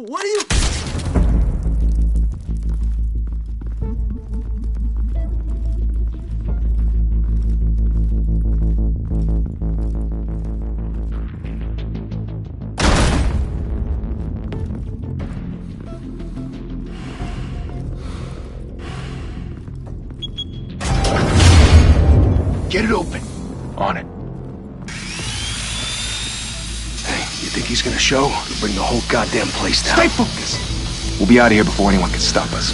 What are you... Get it open. On it. Hey, you think he's gonna show? He'll bring the whole goddamn place down. Stay focused! We'll be out of here before anyone can stop us.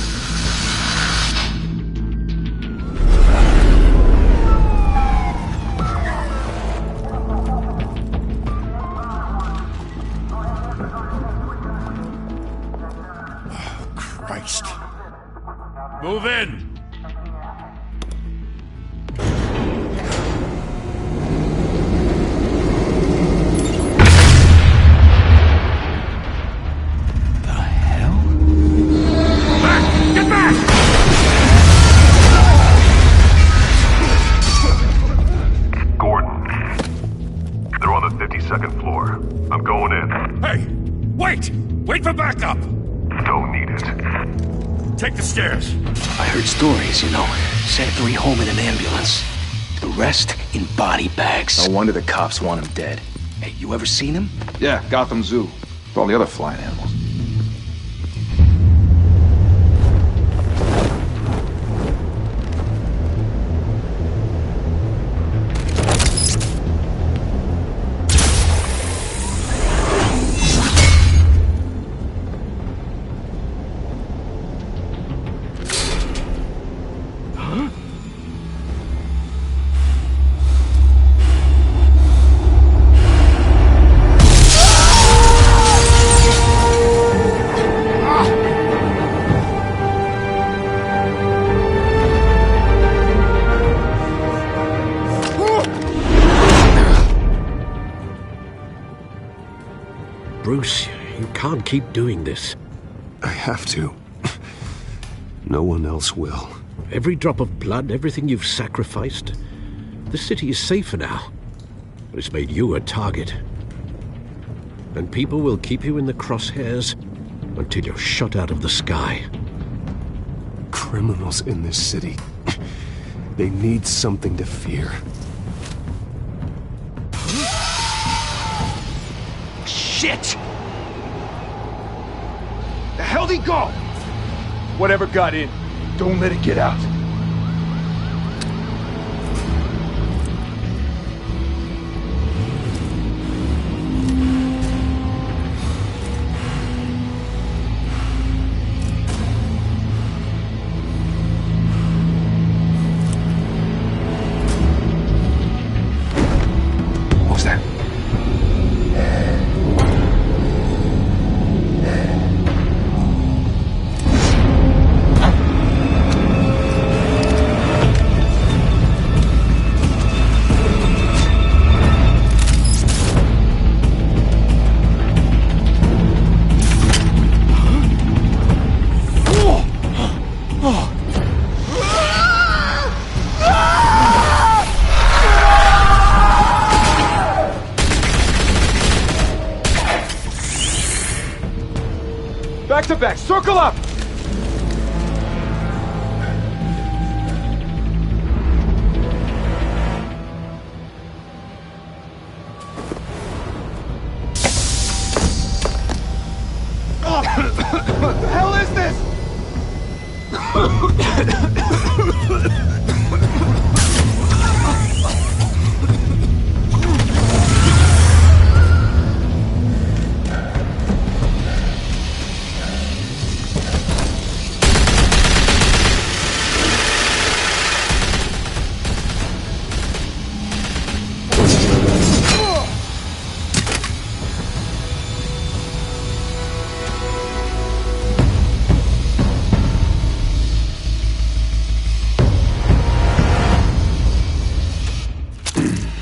Oh, Christ. Move in! Second floor. I'm going in. Hey! Wait! Wait for backup! Don't need it. Take the stairs. I heard stories, you know. Sent 3 home in an ambulance. The rest in body bags. No wonder the cops want him dead. Hey, you ever seen him? Yeah, Gotham Zoo. With all the other flying animals. Bruce, you can't keep doing this. I have to. No one else will. Every drop of blood, everything you've sacrificed. The city is safer now. But it's made you a target. And people will keep you in the crosshairs until you're shot out of the sky. Criminals in this city. They need something to fear. Shit! The hell'd he go? Whatever got in, don't let it get out. What was that? Back to back, circle up! What the hell is this?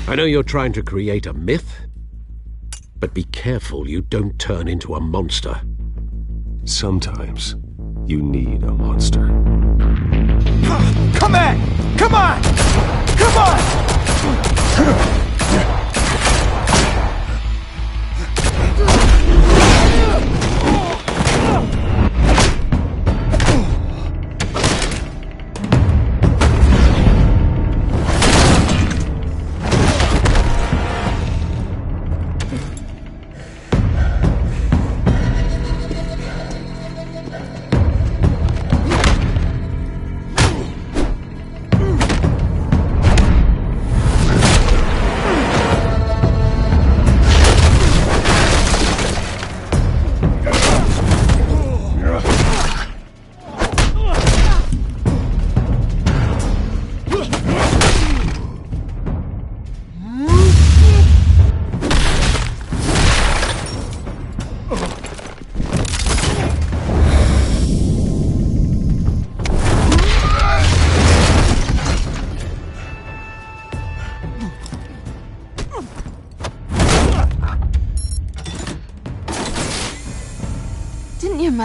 I know you're trying to create a myth, but be careful you don't turn into a monster. Sometimes you need a monster. Come on! Come on! Come on!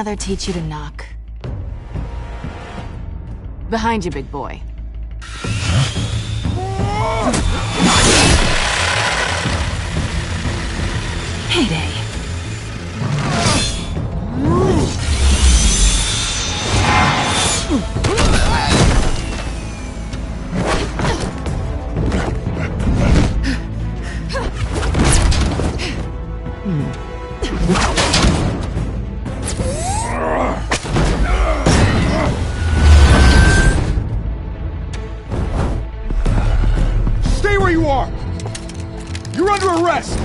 grandmother teach you to knock? Behind you, big boy. Heyday. Stay where you are! You're under arrest!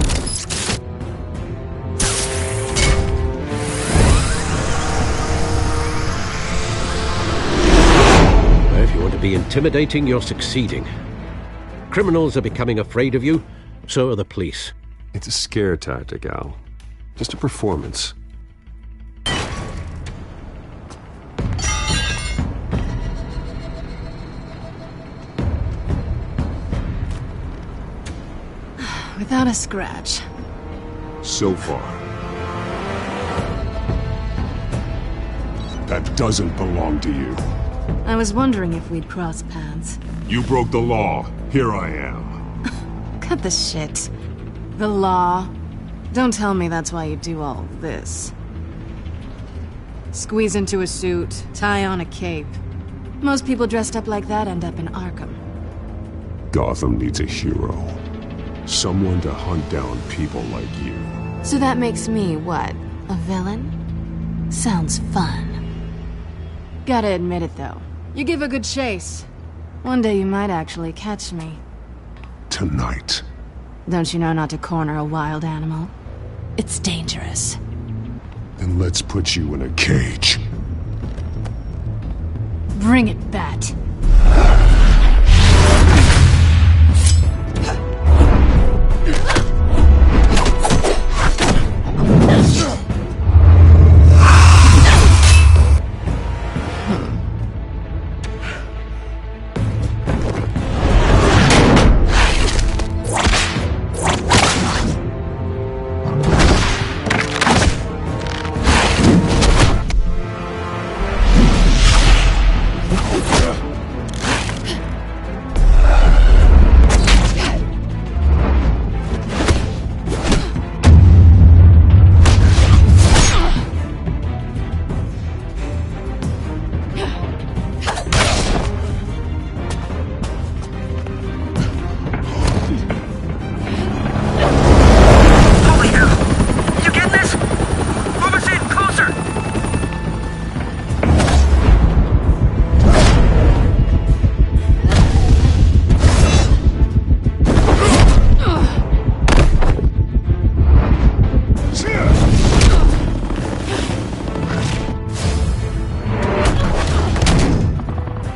If you want to be intimidating, you're succeeding. Criminals are becoming afraid of you, so are the police. It's a scare tactic, Al. Just a performance. Without a scratch. So far. That doesn't belong to you. I was wondering if we'd cross paths. You broke the law. Here I am. Cut the shit. The law. Don't tell me that's why you do all this. Squeeze into a suit, tie on a cape. Most people dressed up like that end up in Arkham. Gotham needs a hero. Someone to hunt down people like you. So that makes me, what, a villain? Sounds fun. Gotta admit it, though. You give a good chase. One day you might actually catch me. Tonight. Don't you know not to corner a wild animal? It's dangerous. Then let's put you in a cage. Bring it, Bat.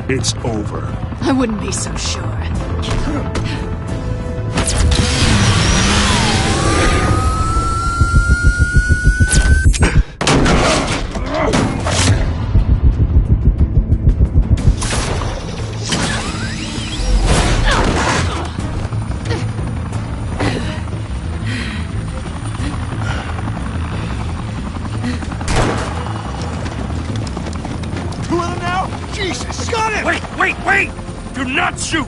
It's over. I wouldn't be so sure. Two of them now? Jesus! Got him! Wait! Do not shoot!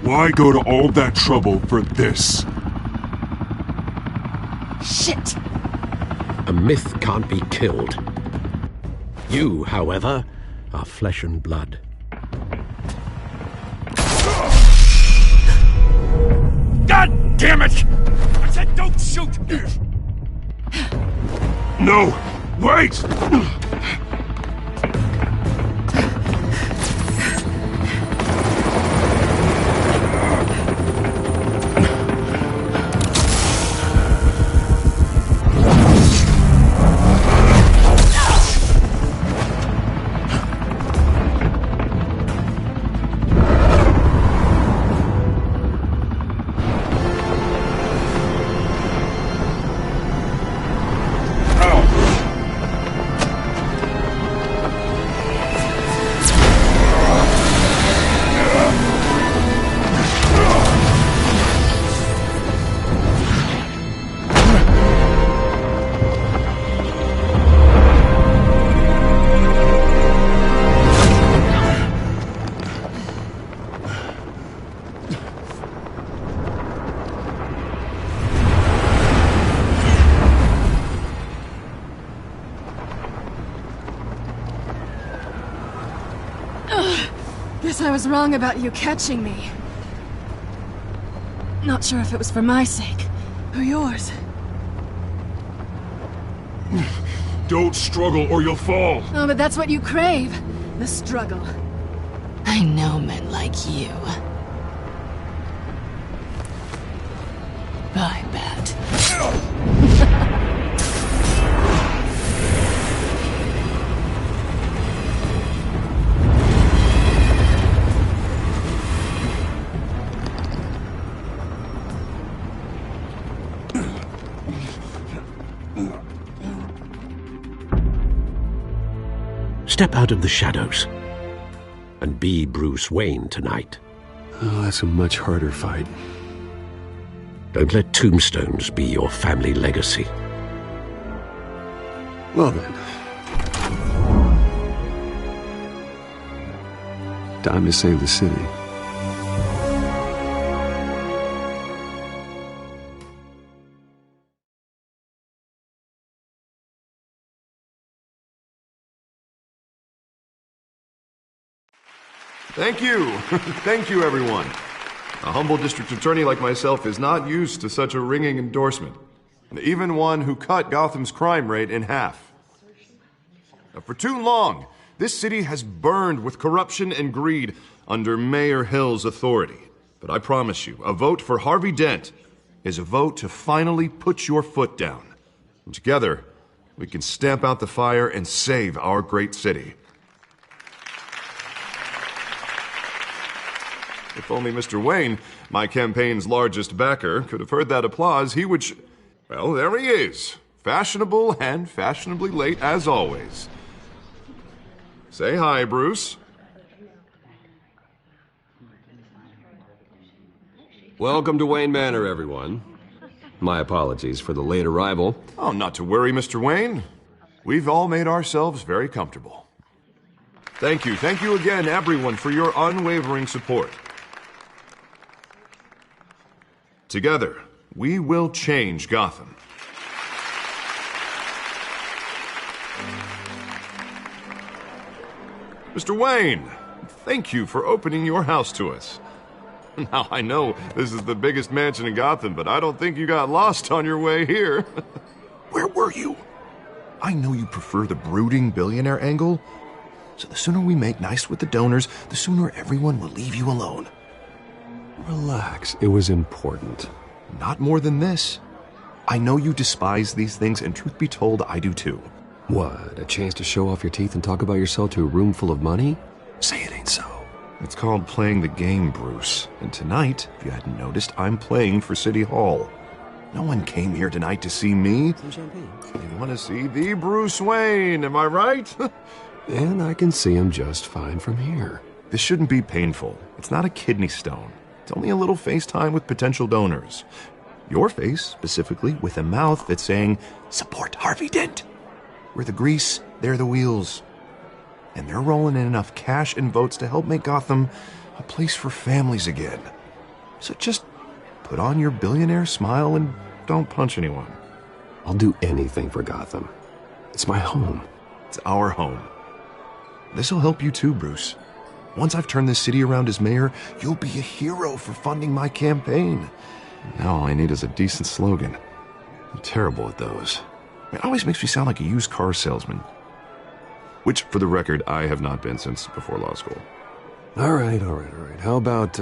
Why go to all that trouble for this? Shit! A myth can't be killed. You, however, are flesh and blood. God damn it! I said don't shoot! No! Wait! Guess I was wrong about you catching me. Not sure if it was for my sake, or yours. Don't struggle or you'll fall. Oh, but that's what you crave. The struggle. I know men like you. I bet. Step out of the shadows and be Bruce Wayne tonight. Oh, that's a much harder fight. Don't let tombstones be your family legacy. Well then. Time to save the city. Thank you. Thank you, everyone. A humble district attorney like myself is not used to such a ringing endorsement. Even one who cut Gotham's crime rate in half. For too long, this city has burned with corruption and greed under Mayor Hill's authority. But I promise you, a vote for Harvey Dent is a vote to finally put your foot down. And together, we can stamp out the fire and save our great city. If only Mr. Wayne, my campaign's largest backer, could have heard that applause, he would well, there he is. Fashionable and fashionably late as always. Say hi, Bruce. Welcome to Wayne Manor, everyone. My apologies for the late arrival. Oh, not to worry, Mr. Wayne. We've all made ourselves very comfortable. Thank you again, everyone, for your unwavering support. Together, we will change Gotham. Mr. Wayne, thank you for opening your house to us. Now, I know this is the biggest mansion in Gotham, but I don't think you got lost on your way here. Where were you? I know you prefer the brooding billionaire angle, so the sooner we make nice with the donors, the sooner everyone will leave you alone. Relax, it was important. Not more than this. I know you despise these things, and truth be told, I do too. What, a chance to show off your teeth and talk about yourself to a room full of money? Say it ain't so. It's called playing the game, Bruce. And tonight, if you hadn't noticed, I'm playing for City Hall. No one came here tonight to see me. Some champagne. They want to see the Bruce Wayne, am I right? And I can see him just fine from here. This shouldn't be painful. It's not a kidney stone. It's only a little FaceTime with potential donors. Your face, specifically, with a mouth that's saying, support Harvey Dent. We're the grease, they're the wheels. And they're rolling in enough cash and votes to help make Gotham a place for families again. So just put on your billionaire smile and don't punch anyone. I'll do anything for Gotham. It's my home. It's our home. This'll help you too, Bruce. Once I've turned this city around as mayor, you'll be a hero for funding my campaign. Now all I need is a decent slogan. I'm terrible at those. It always makes me sound like a used car salesman. Which, for the record, I have not been since before law school. All right. How about,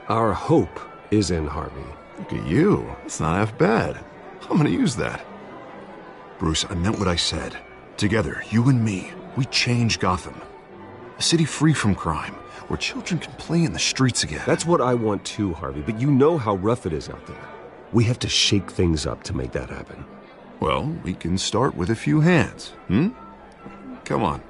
our hope is in Harvey? Look at you. That's not half bad. I'm gonna use that. Bruce, I meant what I said. Together, you and me, we change Gotham. A city free from crime, where children can play in the streets again. That's what I want too, Harvey, but you know how rough it is out there. We have to shake things up to make that happen. Well, we can start with a few hands, Come on.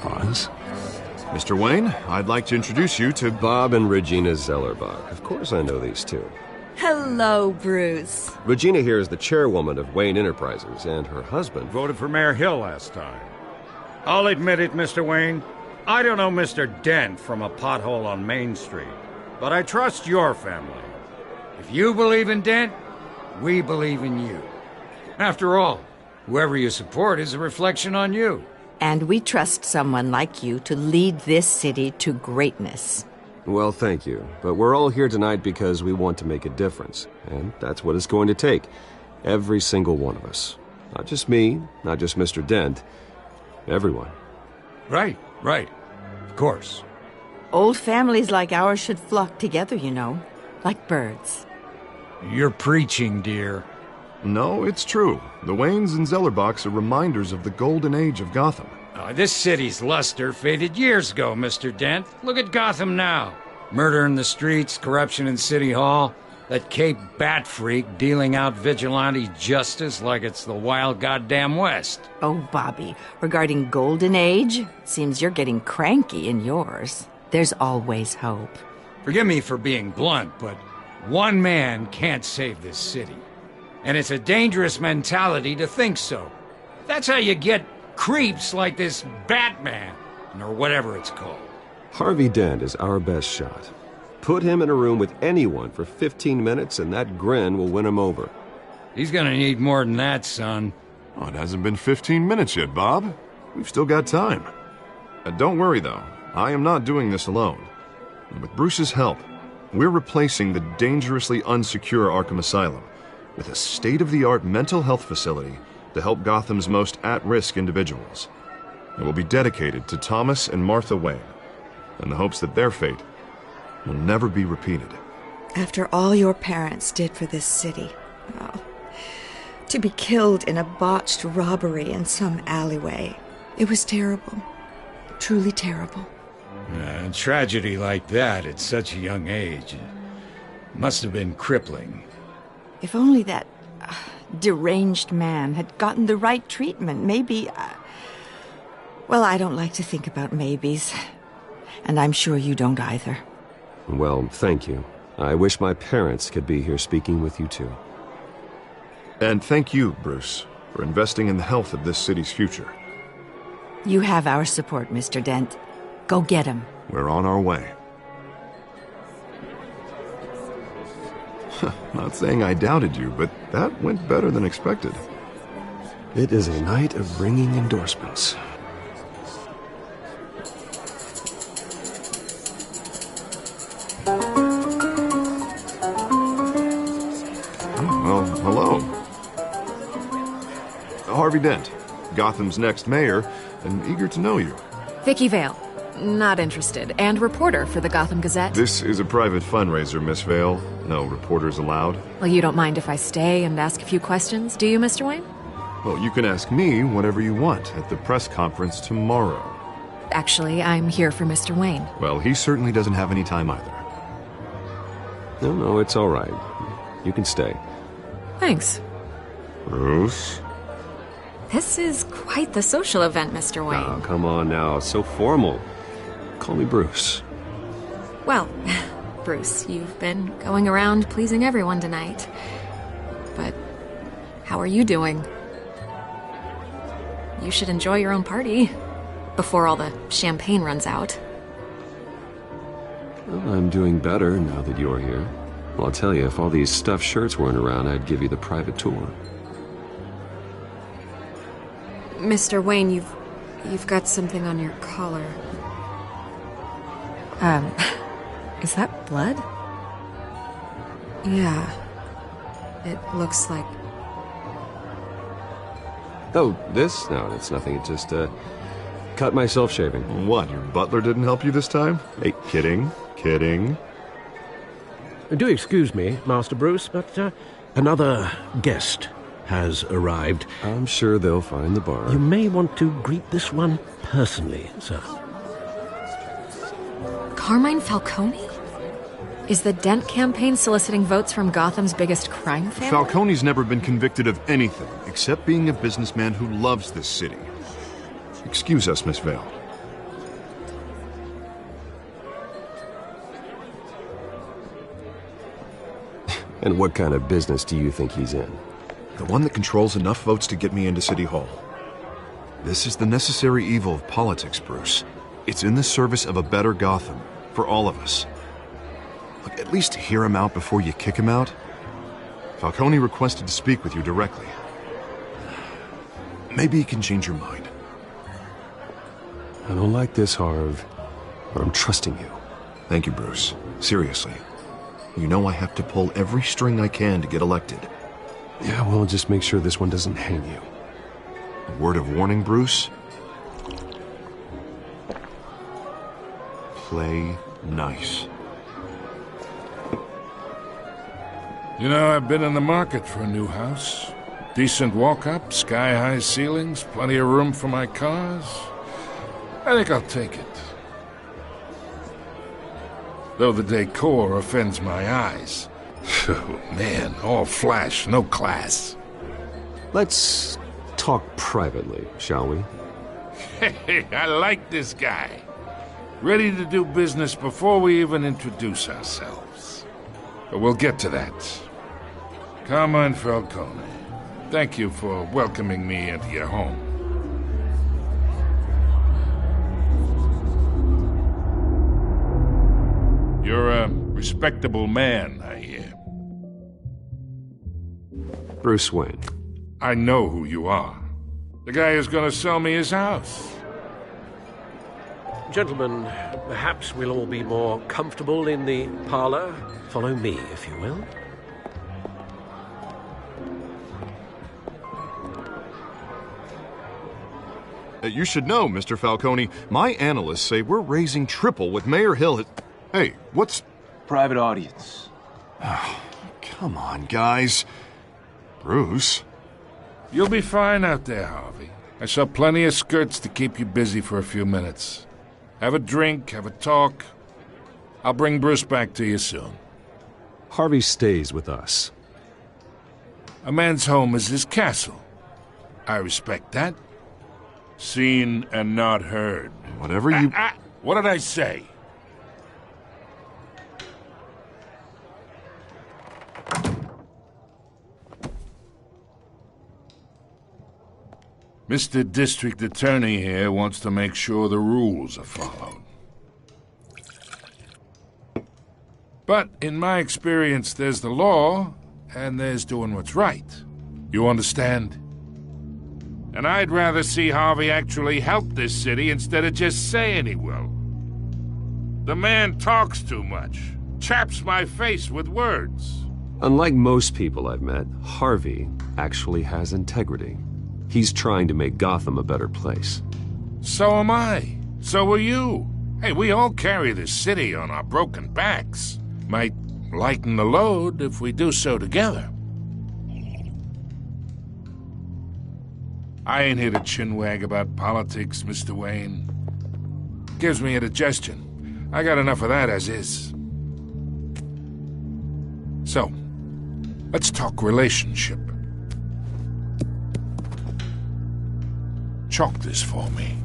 Pause. Mr. Wayne, I'd like to introduce you to Bob and Regina Zellerbach. Of course I know these two. Hello, Bruce. Regina here is the chairwoman of Wayne Enterprises, and her husband... Voted for Mayor Hill last time. I'll admit it, Mr. Wayne. I don't know Mr. Dent from a pothole on Main Street, but I trust your family. If you believe in Dent, we believe in you. After all, whoever you support is a reflection on you. And we trust someone like you to lead this city to greatness. Well, thank you. But we're all here tonight because we want to make a difference. And that's what it's going to take. Every single one of us. Not just me, not just Mr. Dent. Everyone. Right. Of course. Old families like ours should flock together, you know. Like birds. You're preaching, dear. No, it's true. The Waynes and Zellerbachs are reminders of the golden age of Gotham. This city's luster faded years ago, Mr. Dent. Look at Gotham now. Murder in the streets, corruption in City Hall, that Cape Bat freak dealing out vigilante justice like it's the wild goddamn West. Oh, Bobby, regarding Golden Age, seems you're getting cranky in yours. There's always hope. Forgive me for being blunt, but one man can't save this city. And it's a dangerous mentality to think so. That's how you get creeps like this Batman, or whatever it's called. Harvey Dent is our best shot. Put him in a room with anyone for 15 minutes and that grin will win him over. He's gonna need more than that, son. Oh, it hasn't been 15 minutes yet, Bob. We've still got time. Don't worry, though. I am not doing this alone. And with Bruce's help, we're replacing the dangerously unsecure Arkham Asylum with a state-of-the-art mental health facility to help Gotham's most at-risk individuals. It will be dedicated to Thomas and Martha Wayne, in the hopes that their fate will never be repeated. After all your parents did for this city, oh, to be killed in a botched robbery in some alleyway, it was terrible. Truly terrible. A tragedy like that at such a young age must have been crippling. If only that deranged man had gotten the right treatment, maybe... Well, I don't like to think about maybes. And I'm sure you don't either. Well, thank you. I wish my parents could be here speaking with you too. And thank you, Bruce, for investing in the health of this city's future. You have our support, Mr. Dent. Go get him. We're on our way. Not saying I doubted you, but that went better than expected. It is a night of ringing endorsements. Well, hello. Harvey Dent, Gotham's next mayor, and eager to know you. Vicky Vale. Not interested. And reporter for the Gotham Gazette. This is a private fundraiser, Miss Vale. No reporters allowed. Well, you don't mind if I stay and ask a few questions, do you, Mr. Wayne? Well, you can ask me whatever you want at the press conference tomorrow. Actually, I'm here for Mr. Wayne. Well, he certainly doesn't have any time either. No, it's all right. You can stay. Thanks. Bruce? This is quite the social event, Mr. Wayne. Oh, come on now. So formal. Call me Bruce. Well, Bruce, you've been going around pleasing everyone tonight. But how are you doing? You should enjoy your own party before all the champagne runs out. Well, I'm doing better now that you're here. Well, I'll tell you, if all these stuffed shirts weren't around, I'd give you the private tour. Mr. Wayne, you've got something on your collar. Is that blood? Yeah. It looks like... Oh, this? No, it's nothing. It just, cut myself shaving. What, your butler didn't help you this time? Hey, kidding. Do excuse me, Master Bruce, but another guest has arrived. I'm sure they'll find the bar. You may want to greet this one personally, sir. Carmine Falcone? Is the Dent campaign soliciting votes from Gotham's biggest crime family? Falcone's never been convicted of anything except being a businessman who loves this city. Excuse us, Miss Vale. And what kind of business do you think he's in? The one that controls enough votes to get me into City Hall. This is the necessary evil of politics, Bruce. It's in the service of a better Gotham, for all of us. Look, at least hear him out before you kick him out. Falcone requested to speak with you directly. Maybe he can change your mind. I don't like this, Harv, but I'm trusting you. Thank you, Bruce. Seriously. You know I have to pull every string I can to get elected. Yeah, well, just make sure this one doesn't hang you. A word of warning, Bruce? Play nice. You know, I've been in the market for a new house. Decent walk-up, sky-high ceilings, plenty of room for my cars. I think I'll take it. Though the decor offends my eyes. Oh, man, all flash, no class. Let's talk privately, shall we? Hey, I like this guy. Ready to do business before we even introduce ourselves. But we'll get to that. Carmine Falcone, thank you for welcoming me into your home. You're a respectable man, I hear. Bruce Wayne. I know who you are. The guy who's gonna sell me his house. Gentlemen, perhaps we'll all be more comfortable in the parlor. Follow me, if you will. You should know, Mr. Falcone, my analysts say we're raising triple what Mayor Hill has... Hey, what's... Private audience. Oh, come on, guys. Bruce? You'll be fine out there, Harvey. I saw plenty of skirts to keep you busy for a few minutes. Have a drink, have a talk. I'll bring Bruce back to you soon. Harvey stays with us. A man's home is his castle. I respect that. Seen and not heard. Whatever you... What did I say? Mr. District Attorney here wants to make sure the rules are followed. But in my experience, there's the law, and there's doing what's right. You understand? And I'd rather see Harvey actually help this city instead of just saying he will. The man talks too much, chaps my face with words. Unlike most people I've met, Harvey actually has integrity. He's trying to make Gotham a better place. So am I. So are you. Hey, we all carry this city on our broken backs. Might lighten the load if we do so together. I ain't here to chinwag about politics, Mr. Wayne. Gives me indigestion. I got enough of that as is. So, let's talk relationship. Chalk this for me.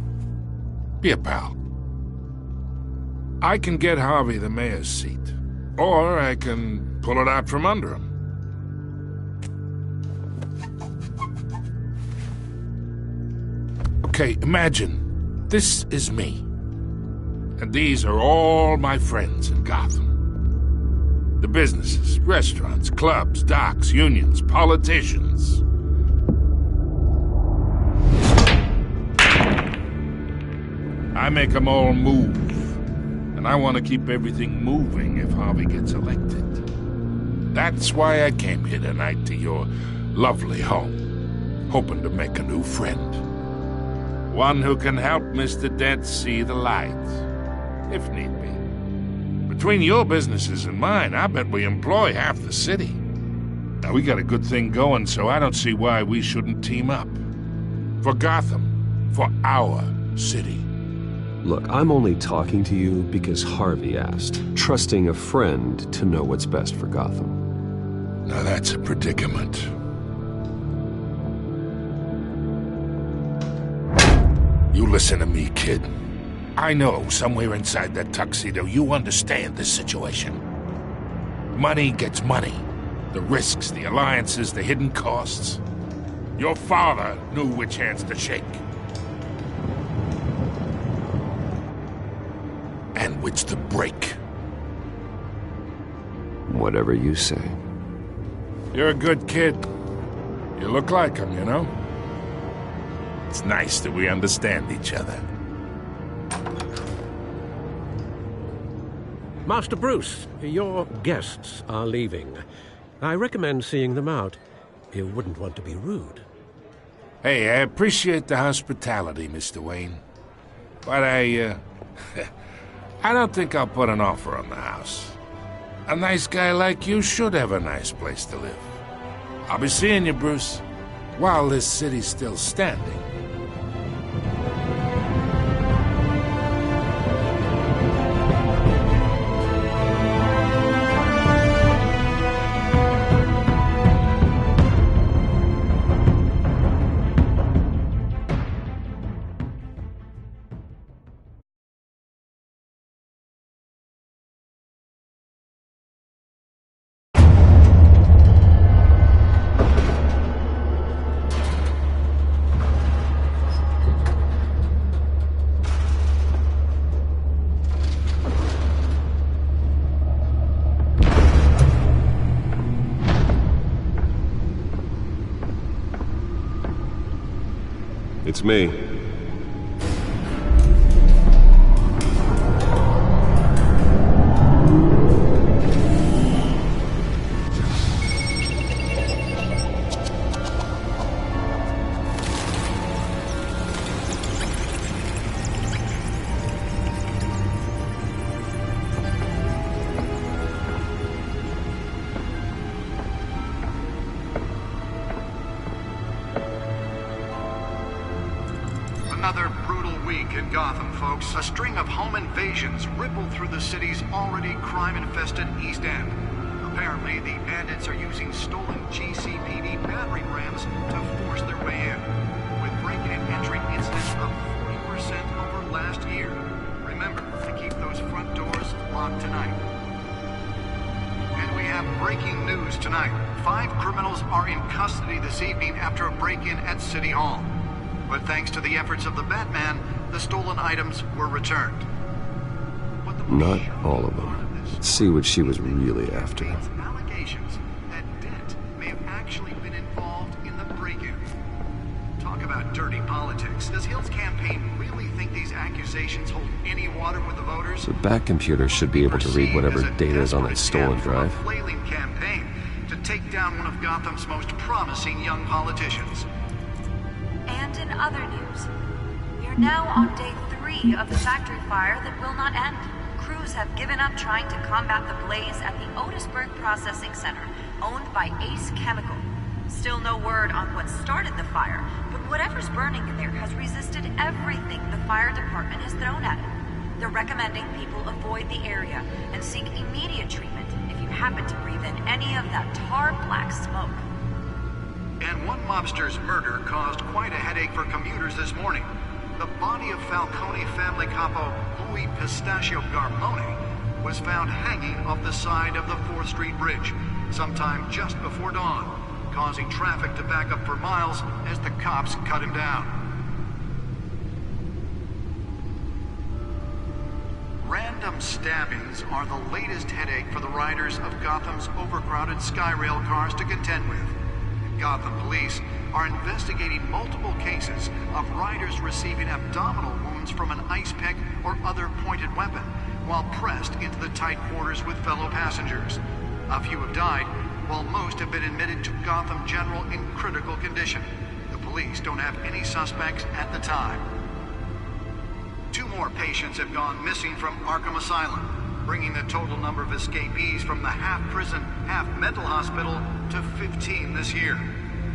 Be a pal. I can get Harvey the mayor's seat, or I can pull it out from under him. Okay, imagine this is me, and these are all my friends in Gotham. The businesses, restaurants, clubs, docks, unions, politicians. I make them all move, and I want to keep everything moving if Harvey gets elected. That's why I came here tonight to your lovely home, hoping to make a new friend. One who can help Mr. Dent see the light, if need be. Between your businesses and mine, I bet we employ half the city. Now, we got a good thing going, so I don't see why we shouldn't team up. For Gotham, for our city. Look, I'm only talking to you because Harvey asked, trusting a friend to know what's best for Gotham. Now that's a predicament. You listen to me, kid. I know somewhere inside that tuxedo you understand this situation. Money gets money. The risks, the alliances, the hidden costs. Your father knew which hands to shake. it's the break. Whatever you say. You're a good kid. You look like him, you know? It's nice that we understand each other. Master Bruce, your guests are leaving. I recommend seeing them out. You wouldn't want to be rude. Hey, I appreciate the hospitality, Mr. Wayne. But I don't think I'll put an offer on the house. A nice guy like you should have a nice place to live. I'll be seeing you, Bruce, while this city's still standing. It's me. Another brutal week in Gotham, folks. A string of home invasions rippled through the city's already crime-infested East End. Apparently, the bandits are using stolen GCPD battering rams to force their way in, with break-in and entry incidents up 40% over last year. Remember to keep those front doors locked tonight. And we have breaking news tonight. 5 criminals are in custody this evening after a break-in at City Hall. But thanks to the efforts of the Batman, the stolen items were returned. Not all of them. Let's see what she was really after. Allegations that Dent may have actually been involved in the break-in. Talk about dirty politics. Does Hill's campaign really think these accusations hold any water with the voters? The back computer should be able to read whatever data is on that stolen drive. A flailing campaign to take down one of Gotham's most promising young politicians. And in other news, we are now on day 3 of the factory fire that will not end. Crews have given up trying to combat the blaze at the Otisburg Processing Center, owned by Ace Chemical. Still no word on what started the fire, but whatever's burning in there has resisted everything the fire department has thrown at it. They're recommending people avoid the area and seek immediate treatment if you happen to breathe in any of that tar black smoke. And one mobster's murder caused quite a headache for commuters this morning. The body of Falcone family capo Louis Pistachio Garmone was found hanging off the side of the 4th Street Bridge sometime just before dawn, causing traffic to back up for miles as the cops cut him down. Random stabbings are the latest headache for the riders of Gotham's overcrowded Skyrail cars to contend with. Gotham police are investigating multiple cases of riders receiving abdominal wounds from an ice pick or other pointed weapon while pressed into the tight quarters with fellow passengers. A few have died, while most have been admitted to Gotham General in critical condition. The police don't have any suspects at the time. 2 more patients have gone missing from Arkham Asylum, bringing the total number of escapees from the half-prison, half-mental hospital to 15 this year.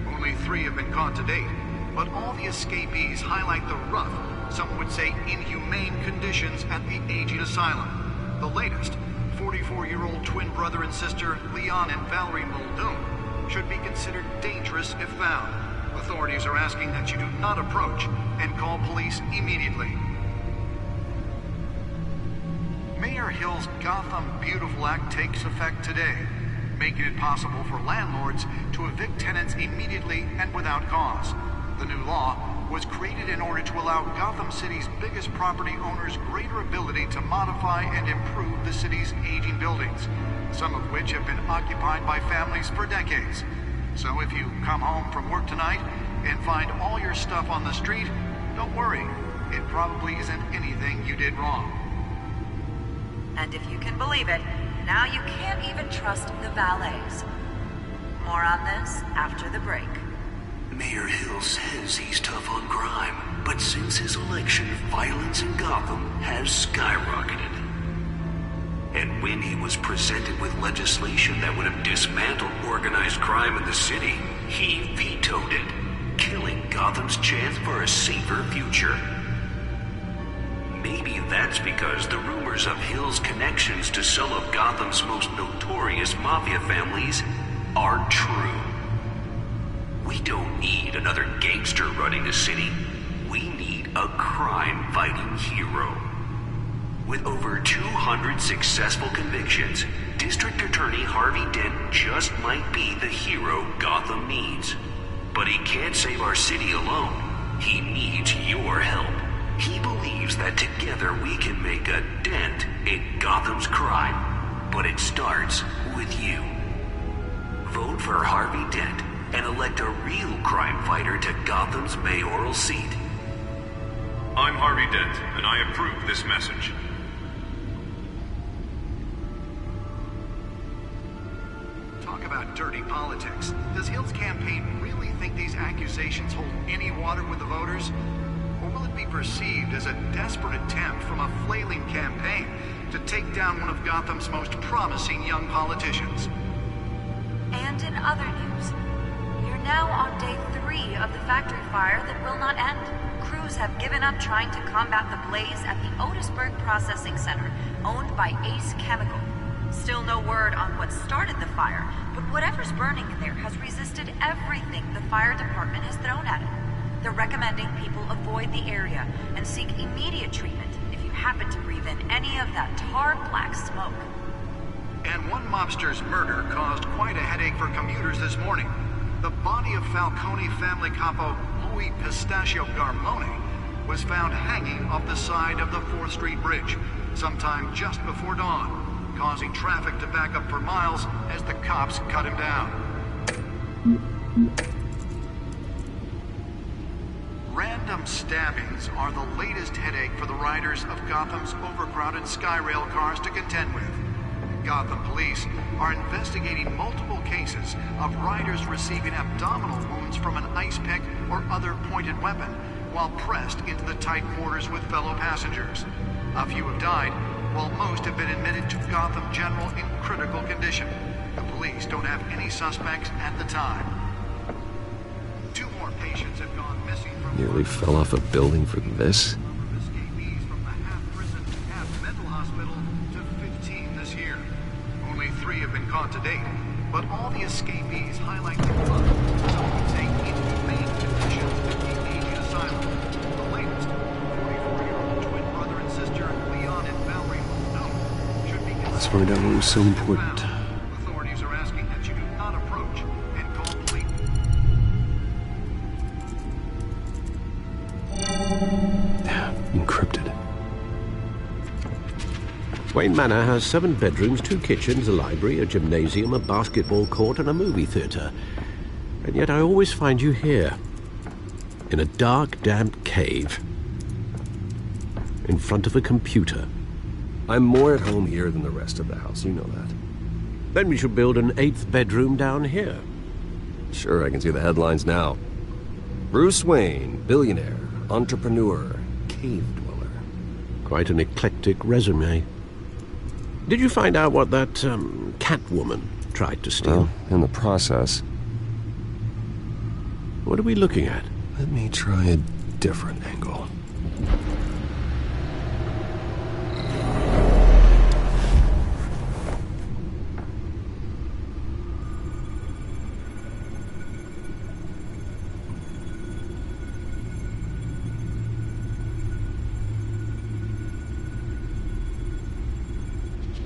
Only 3 have been caught to date, but all the escapees highlight the rough, some would say inhumane conditions at the aging asylum. The latest, 44-year-old twin brother and sister Leon and Valerie Muldoon, should be considered dangerous if found. Authorities are asking that you do not approach and call police immediately. Mayor Hill's Gotham Beautiful Act takes effect today, making it possible for landlords to evict tenants immediately and without cause. The new law was created in order to allow Gotham City's biggest property owners greater ability to modify and improve the city's aging buildings, some of which have been occupied by families for decades. So if you come home from work tonight and find all your stuff on the street, don't worry. It probably isn't anything you did wrong. And if you can believe it, now you can't even trust the valets. More on this after the break. Mayor Hill says he's tough on crime, but since his election, violence in Gotham has skyrocketed. And when he was presented with legislation that would have dismantled organized crime in the city, he vetoed it, killing Gotham's chance for a safer future. Maybe that's because the rumors of Hill's connections to some of Gotham's most notorious mafia families are true. We don't need another gangster running the city. We need a crime-fighting hero. With over 200 successful convictions, District Attorney Harvey Dent just might be the hero Gotham needs. But he can't save our city alone. He needs your help. He believes that together we can make a dent in Gotham's crime. But it starts with you. Vote for Harvey Dent and elect a real crime fighter to Gotham's mayoral seat. I'm Harvey Dent, and I approve this message. Talk about dirty politics. Does Hill's campaign really think these accusations hold any water with the voters? Or will it be perceived as a desperate attempt from a flailing campaign to take down one of Gotham's most promising young politicians? And in other news, you're now on day 3 of the factory fire that will not end. Crews have given up trying to combat the blaze at the Otisburg Processing Center, owned by Ace Chemical. Still no word on what started the fire, but whatever's burning in there has resisted everything the fire department has thrown at it. They're recommending people avoid the area and seek immediate treatment if you happen to breathe in any of that tar black smoke. And one mobster's murder caused quite a headache for commuters this morning. The body of Falcone family capo Louis Pistachio Garmone was found hanging off the side of the 4th Street Bridge sometime just before dawn, causing traffic to back up for miles as the cops cut him down. Random stabbings are the latest headache for the riders of Gotham's overcrowded Skyrail cars to contend with. Gotham police are investigating multiple cases of riders receiving abdominal wounds from an ice pick or other pointed weapon while pressed into the tight quarters with fellow passengers. A few have died, while most have been admitted to Gotham General in critical condition. The police don't have any suspects at the time. 2 more patients have gone missing from... Nearly fell off a building for this? Escapees from the half-prison, half-mental hospital to 15 this year. Only 3 have been caught to date, but all the escapees highlight the club. Some would say inhumane conditions at the Asian asylum. The latest, 44-year-old twin brother and sister Leon and Valerie Muldoon should be considered... Let's find out what was so important. Authorities are asking that you do not approach and call police. Encrypted. Wayne Manor has 7 bedrooms, 2 kitchens, a library, a gymnasium, a basketball court, and a movie theatre. And yet I always find you here, in a dark, damp cave, in front of a computer. I'm more at home here than the rest of the house, you know that. Then we should build an 8th bedroom down here. Sure, I can see the headlines now. Bruce Wayne, billionaire, entrepreneur, cave dweller. Quite an eclectic resume. Did you find out what that, Catwoman tried to steal? Well, in the process. What are we looking at? Let me try a different angle.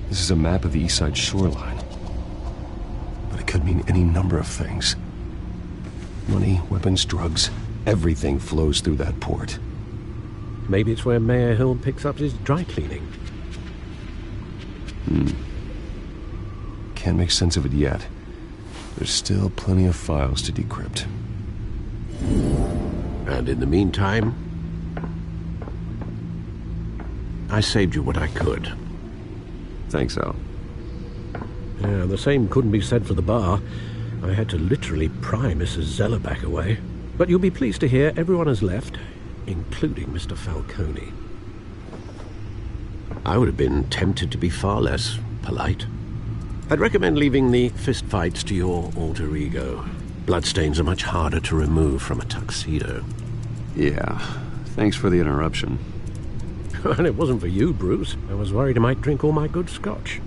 This is a map of the East Side shoreline. But it could mean any number of things. Money, weapons, drugs. Everything flows through that port. Maybe it's where Mayor Hill picks up his dry cleaning. Can't make sense of it yet. There's still plenty of files to decrypt. And in the meantime, I saved you what I could. Thanks, Al. Yeah, the same couldn't be said for the bar. I had to literally pry Mrs. Zeller back away. But you'll be pleased to hear everyone has left, including Mr. Falcone. I would have been tempted to be far less polite. I'd recommend leaving the fistfights to your alter ego. Bloodstains are much harder to remove from a tuxedo. Yeah, thanks for the interruption. And it wasn't for you, Bruce. I was worried I might drink all my good scotch.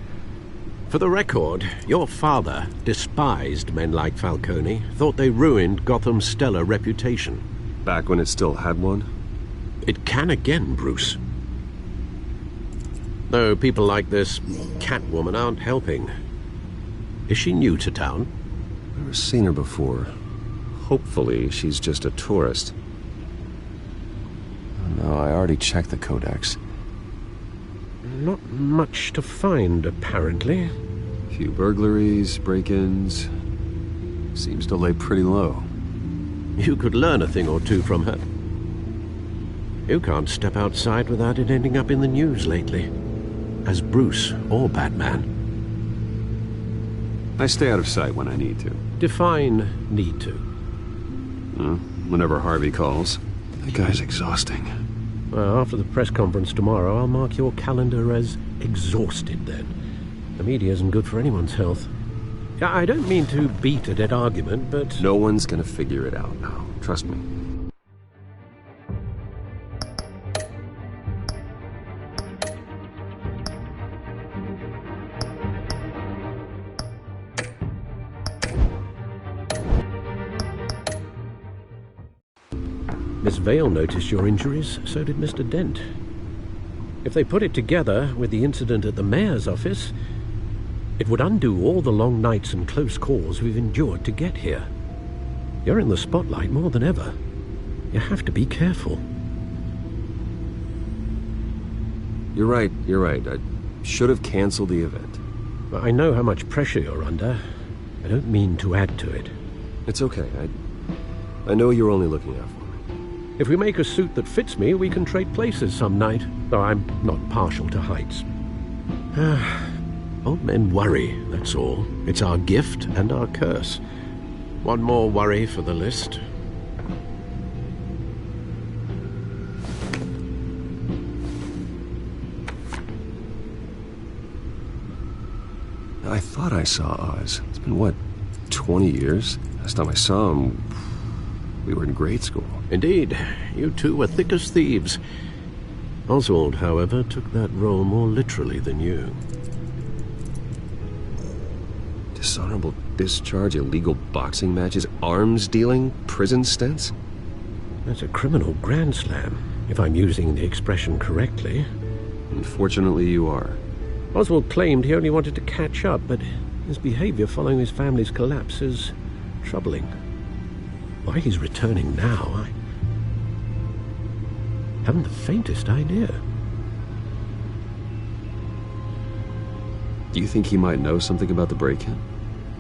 For the record, your father despised men like Falcone, thought they ruined Gotham's stellar reputation. Back when it still had one? It can again, Bruce. Though people like this Catwoman aren't helping. Is she new to town? Never seen her before. Hopefully she's just a tourist. Oh, no, I already checked the codex. Not much to find, apparently. Few burglaries, break-ins. Seems to lay pretty low. You could learn a thing or two from her. You can't step outside without it ending up in the news lately. As Bruce or Batman. I stay out of sight when I need to. Define need to. Whenever Harvey calls. That guy's exhausting. Well, after the press conference tomorrow, I'll mark your calendar as exhausted then. The media isn't good for anyone's health. I don't mean to beat a dead argument, but... No one's gonna figure it out now. Trust me. Miss Vale noticed your injuries, so did Mr. Dent. If they put it together with the incident at the mayor's office, it would undo all the long nights and close calls we've endured to get here. You're in the spotlight more than ever. You have to be careful. You're right. I should have canceled the event. I know how much pressure you're under. I don't mean to add to it. It's okay. I know you're only looking out for me. If we make a suit that fits me, we can trade places some night, though I'm not partial to heights. Old men worry, that's all. It's our gift and our curse. One more worry for the list. I thought I saw Oz. It's been, what, 20 years? Last time I saw him, we were in grade school. Indeed. You two were thick as thieves. Oswald, however, took that role more literally than you. Dishonorable discharge, illegal boxing matches, arms dealing, prison stints? That's a criminal grand slam, if I'm using the expression correctly. Unfortunately, you are. Oswald claimed he only wanted to catch up, but his behavior following his family's collapse is troubling. Why he's returning now, I haven't the faintest idea. Do you think he might know something about the break-in?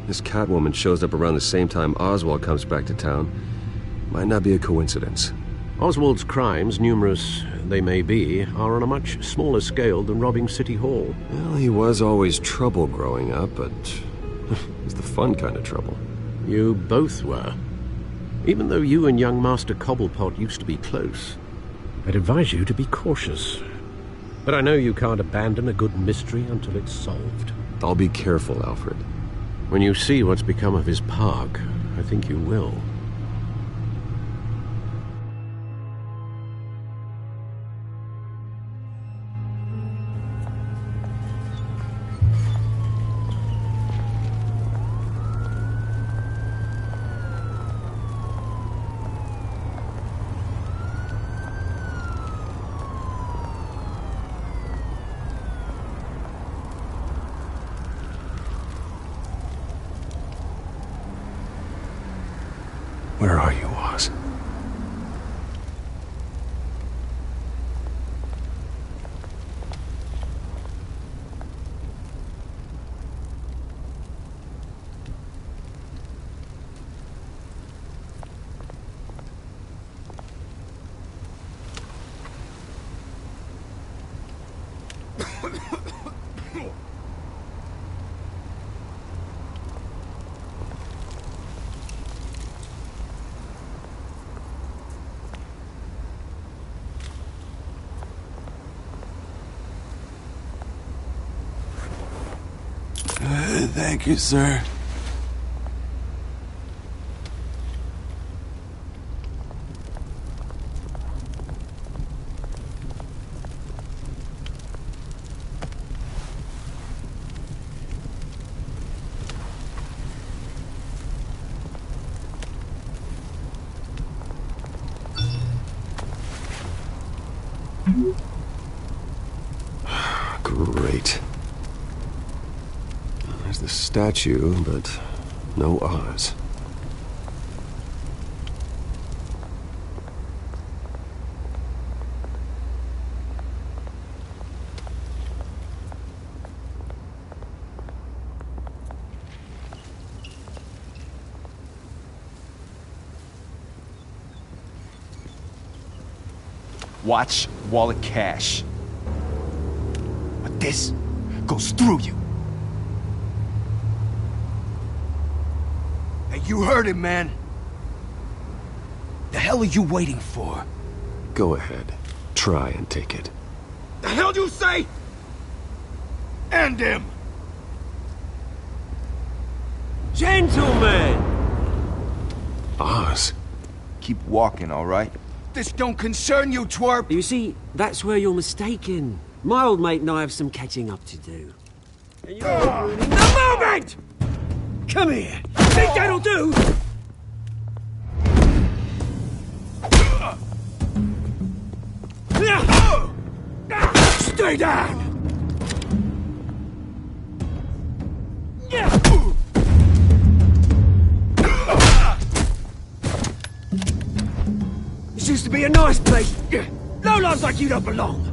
This Catwoman shows up around the same time Oswald comes back to town. Might not be a coincidence. Oswald's crimes, numerous they may be, are on a much smaller scale than robbing City Hall. Well, he was always trouble growing up, but it was the fun kind of trouble. You both were. Even though you and young Master Cobblepot used to be close, I'd advise you to be cautious. But I know you can't abandon a good mystery until it's solved. I'll be careful, Alfred. When you see what's become of his park, I think you will. Where are you, Oz? Thank you, sir. Great. There's the statue, but no Oz. Watch wallet cash. But this goes through you. Hey, you heard it, man. The hell are you waiting for? Go ahead. Try and take it. The hell do you say? End him! Gentlemen! Oz. Keep walking, all right? This don't concern you, twerp! You see, that's where you're mistaken. My old mate and I have some catching up to do. And you're ruining the moment! Come here! Think that'll do? Stay down! This used to be a nice place. Lowlifes like you don't belong.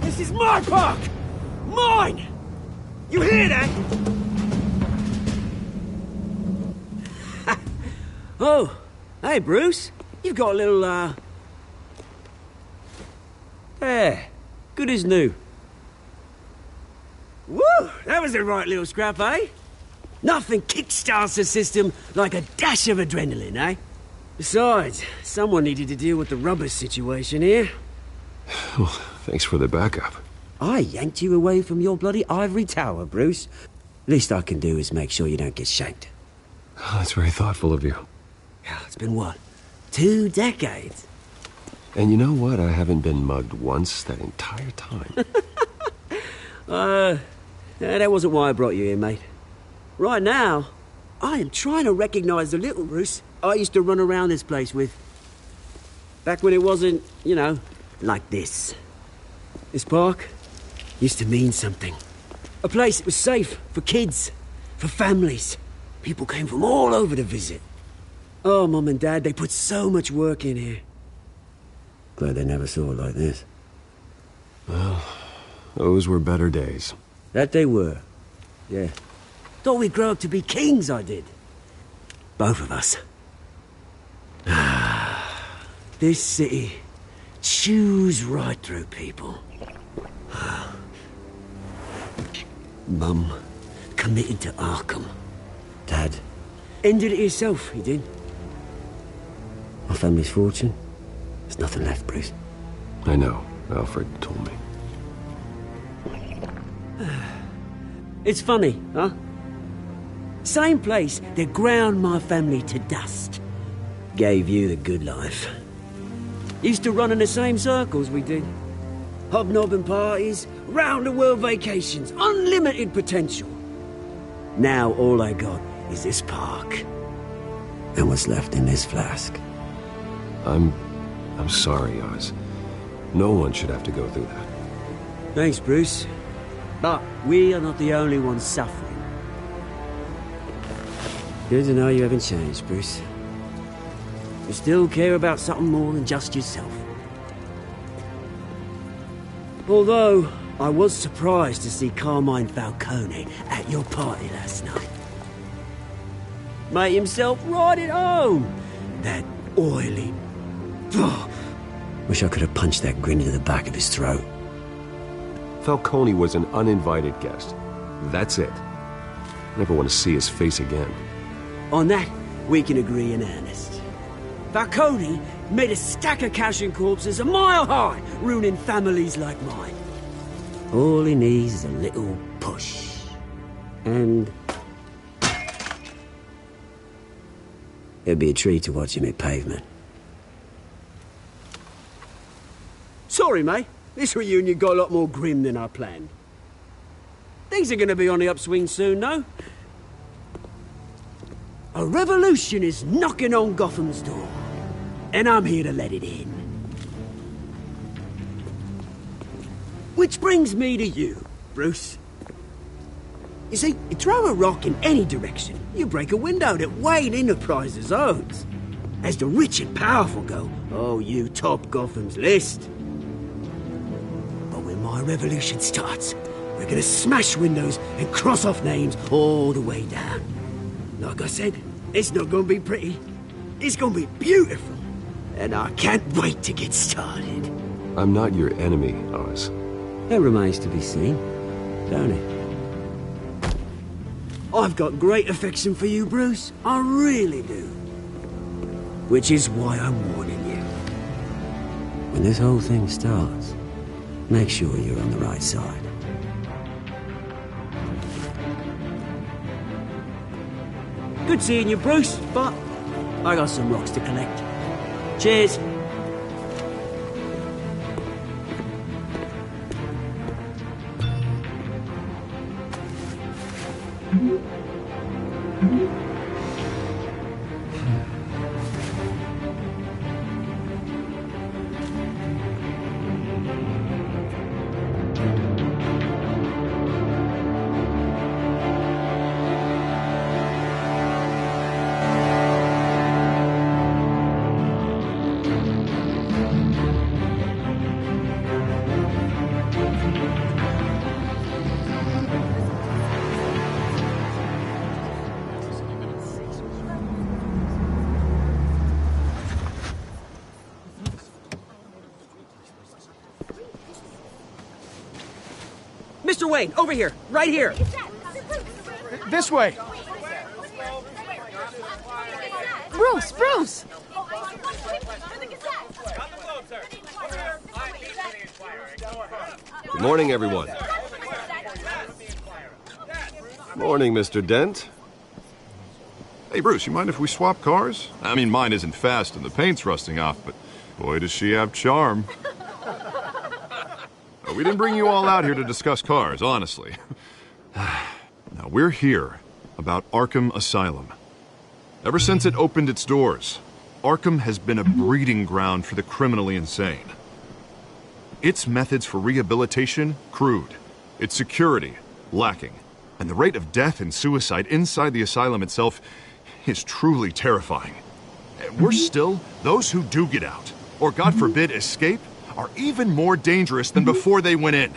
This is my park! Mine! You hear that? Oh, hey, Bruce. You've got a little, Yeah, good as new. Woo! That was a right little scrap, eh? Nothing kickstarts the system like a dash of adrenaline, eh? Besides, someone needed to deal with the rubber situation here. Well, thanks for the backup. I yanked you away from your bloody ivory tower, Bruce. Least I can do is make sure you don't get shanked. Oh, that's very thoughtful of you. Yeah, it's been what? 2 decades? And you know what? I haven't been mugged once that entire time. That wasn't why I brought you here, mate. Right now, I am trying to recognize the little Bruce I used to run around this place with. Back when it wasn't, you know, like this. This park used to mean something. A place that was safe for kids, for families. People came from all over to visit. Oh, Mum and Dad, they put so much work in here. Glad they never saw it like this. Well, those were better days. That they were. Yeah. Thought we'd grow up to be kings, I did. Both of us. This city chews right through people. Mum committed to Arkham. Dad ended it himself, he did. My family's fortune. There's nothing left, Bruce. I know. Alfred told me. It's funny, huh? Same place that ground my family to dust. Gave you the good life. Used to run in the same circles we did. Hobnobbing parties, round-the-world vacations, unlimited potential. Now all I got is this park. And what's left in this flask. I'm sorry, Oz. No one should have to go through that. Thanks, Bruce. But we are not the only ones suffering. Good to know you haven't changed, Bruce. You still care about something more than just yourself. Although, I was surprised to see Carmine Falcone at your party last night. Made himself right at home. That oily... Oh, wish I could have punched that grin into the back of his throat. Falcone was an uninvited guest. That's it. Never want to see his face again. On that, we can agree in earnest. Falcone made a stack of cash and corpses a mile high, ruining families like mine. All he needs is a little push. And... it'd be a treat to watch him hit pavement. Sorry, mate. This reunion got a lot more grim than I planned. Things are gonna be on the upswing soon, though. A revolution is knocking on Gotham's door, and I'm here to let it in. Which brings me to you, Bruce. You see, you throw a rock in any direction, you break a window that Wayne Enterprises owns. As the rich and powerful go, oh, you top Gotham's list. But when my revolution starts, we're gonna smash windows and cross off names all the way down. Like I said, it's not gonna be pretty. It's gonna be beautiful. And I can't wait to get started. I'm not your enemy, Oz. That remains to be seen, don't it? I've got great affection for you, Bruce. I really do. Which is why I'm warning you. When this whole thing starts, make sure you're on the right side. Good seeing you, Bruce, but I got some rocks to collect. Cheers. Mr. Wayne, over here, right here. This way. Bruce, Bruce! Good morning, everyone. Morning, Mr. Dent. Hey, Bruce, you mind if we swap cars? I mean, mine isn't fast and the paint's rusting off, but boy, does she have charm. We didn't bring you all out here to discuss cars, honestly. Now, we're here about Arkham Asylum. Ever since it opened its doors, Arkham has been a breeding ground for the criminally insane. Its methods for rehabilitation, crude. Its security, lacking. And the rate of death and suicide inside the asylum itself is truly terrifying. And worse still, those who do get out, or God forbid escape, are even more dangerous than before they went in.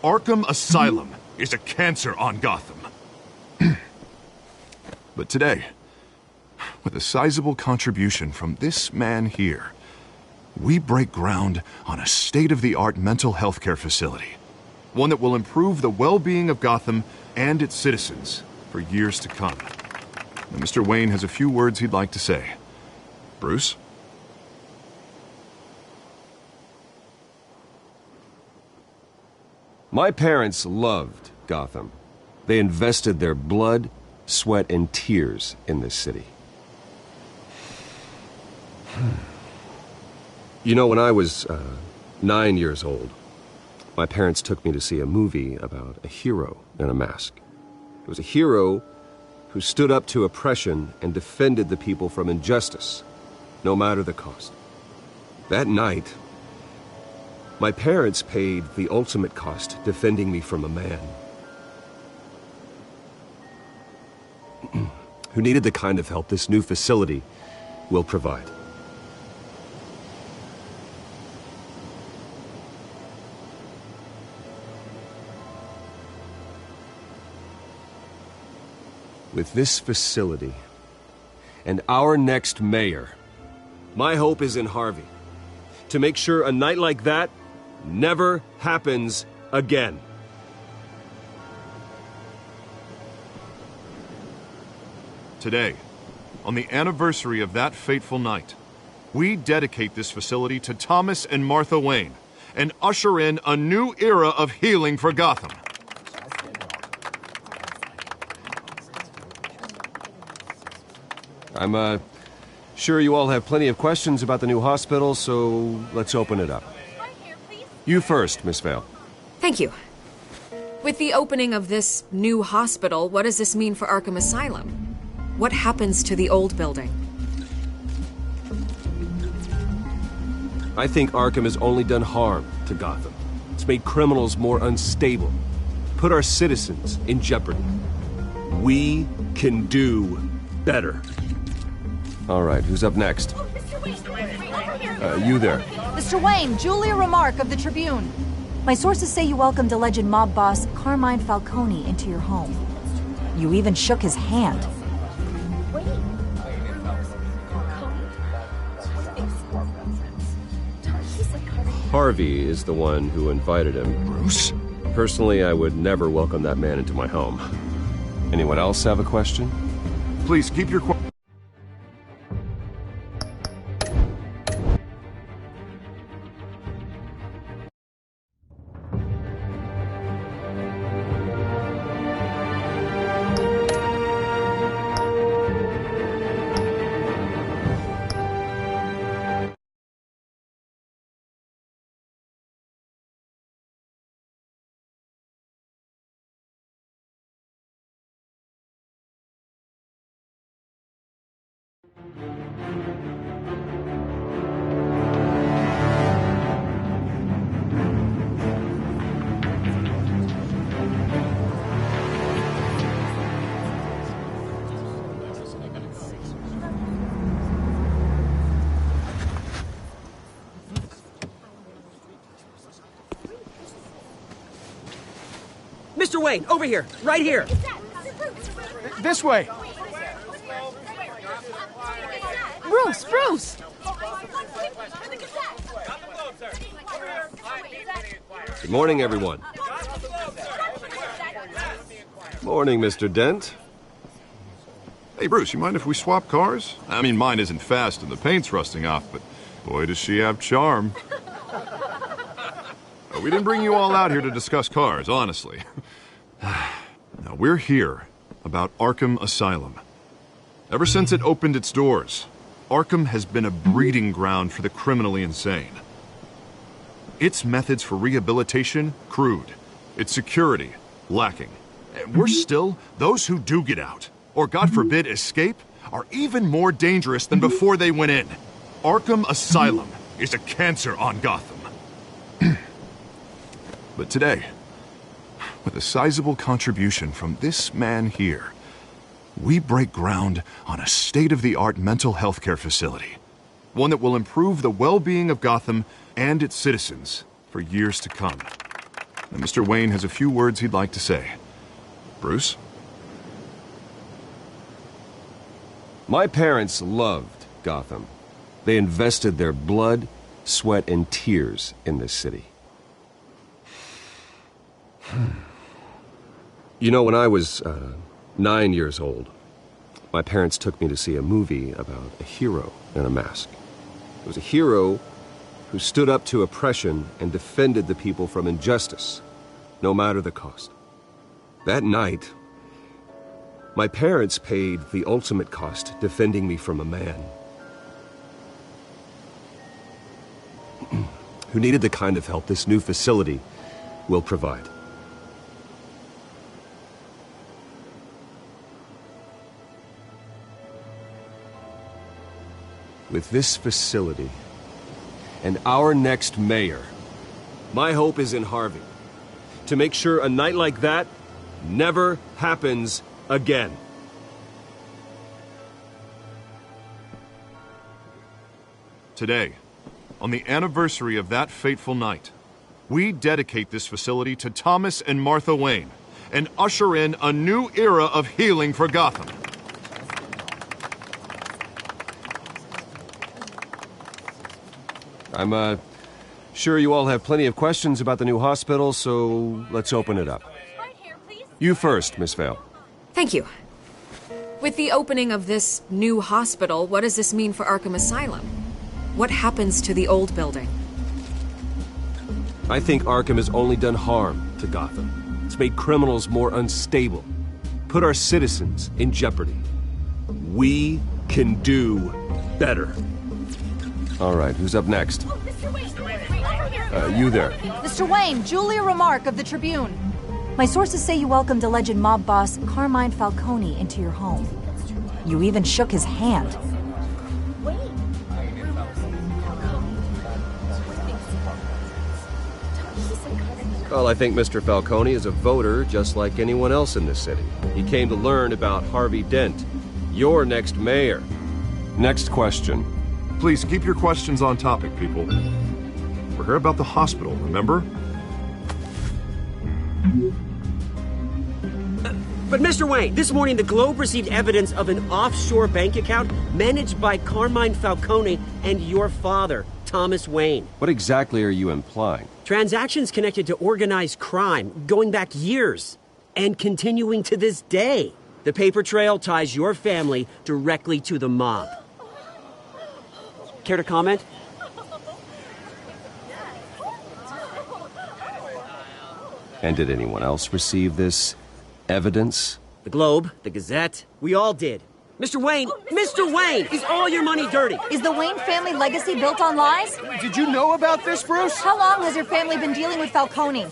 Arkham Asylum is a cancer on Gotham. But today, with a sizable contribution from this man here, we break ground on a state-of-the-art mental health care facility. One that will improve the well-being of Gotham and its citizens for years to come. And Mr. Wayne has a few words he'd like to say. Bruce? My parents loved Gotham. They invested their blood, sweat, and tears in this city. You know, when I was 9 years old, my parents took me to see a movie about a hero in a mask. It was a hero who stood up to oppression and defended the people from injustice, no matter the cost. That night, my parents paid the ultimate cost defending me from a man who needed the kind of help this new facility will provide. With this facility and our next mayor, my hope is in Harvey. To make sure a night like that never happens again. Today, on the anniversary of that fateful night, we dedicate this facility to Thomas and Martha Wayne and usher in a new era of healing for Gotham. I'm sure you all have plenty of questions about the new hospital, so let's open it up. You first, Miss Vale. Thank you. With the opening of this new hospital, what does this mean for Arkham Asylum? What happens to the old building? I think Arkham has only done harm to Gotham. It's made criminals more unstable, put our citizens in jeopardy. We can do better. All right, who's up next? You there. Mr. Wayne, Julia Remark of the Tribune. My sources say you welcomed alleged mob boss Carmine Falcone into your home. You even shook his hand. Harvey is the one who invited him. Bruce? Personally, I would never welcome that man into my home. Anyone else have a question? Please keep your question. Mr. Wayne, over here, right here. This way. Bruce, Bruce! Good morning, everyone. Morning, Mr. Dent. Hey, Bruce, you mind if we swap cars? I mean, mine isn't fast and the paint's rusting off, but boy, does she have charm. We didn't bring you all out here to discuss cars, honestly. Now, we're here about Arkham Asylum. Ever since it opened its doors, Arkham has been a breeding ground for the criminally insane. Its methods for rehabilitation, crude. Its security, lacking. And worse still, those who do get out, or God forbid escape, are even more dangerous than before they went in. Arkham Asylum is a cancer on Gotham. But today, with a sizable contribution from this man here, we break ground on a state-of-the-art mental health care facility. One that will improve the well-being of Gotham and its citizens for years to come. And Mr. Wayne has a few words he'd like to say. Bruce? My parents loved Gotham. They invested their blood, sweat, and tears in this city. You know, when I was 9 years old, my parents took me to see a movie about a hero in a mask. It was a hero who stood up to oppression and defended the people from injustice, no matter the cost. That night, my parents paid the ultimate cost defending me from a man who needed the kind of help this new facility will provide. With this facility and our next mayor, my hope is in Harvey, to make sure a night like that never happens again. Today, on the anniversary of that fateful night, we dedicate this facility to Thomas and Martha Wayne and usher in a new era of healing for Gotham. I'm sure you all have plenty of questions about the new hospital, so let's open it up. You first, Miss Vale. Thank you. With the opening of this new hospital, what does this mean for Arkham Asylum? What happens to the old building? I think Arkham has only done harm to Gotham. It's made criminals more unstable, put our citizens in jeopardy. We can do better. All right, who's up next? You there. Mr. Wayne, Julia Remark of the Tribune. My sources say you welcomed alleged mob boss Carmine Falcone into your home. You even shook his hand. Well, I think Mr. Falcone is a voter just like anyone else in this city. He came to learn about Harvey Dent, your next mayor. Next question. Please keep your questions on topic, people. We're here about the hospital, remember? But Mr. Wayne, this morning the Globe received evidence of an offshore bank account managed by Carmine Falcone and your father, Thomas Wayne. What exactly are you implying? Transactions connected to organized crime going back years and continuing to this day. The paper trail ties your family directly to the mob. Care to comment? And did anyone else receive this evidence? The Globe, the Gazette, we all did. Mr. Wayne, Mr. Wayne, is all your money dirty? Is the Wayne family legacy built on lies? Did you know about this, Bruce? How long has your family been dealing with Falcone?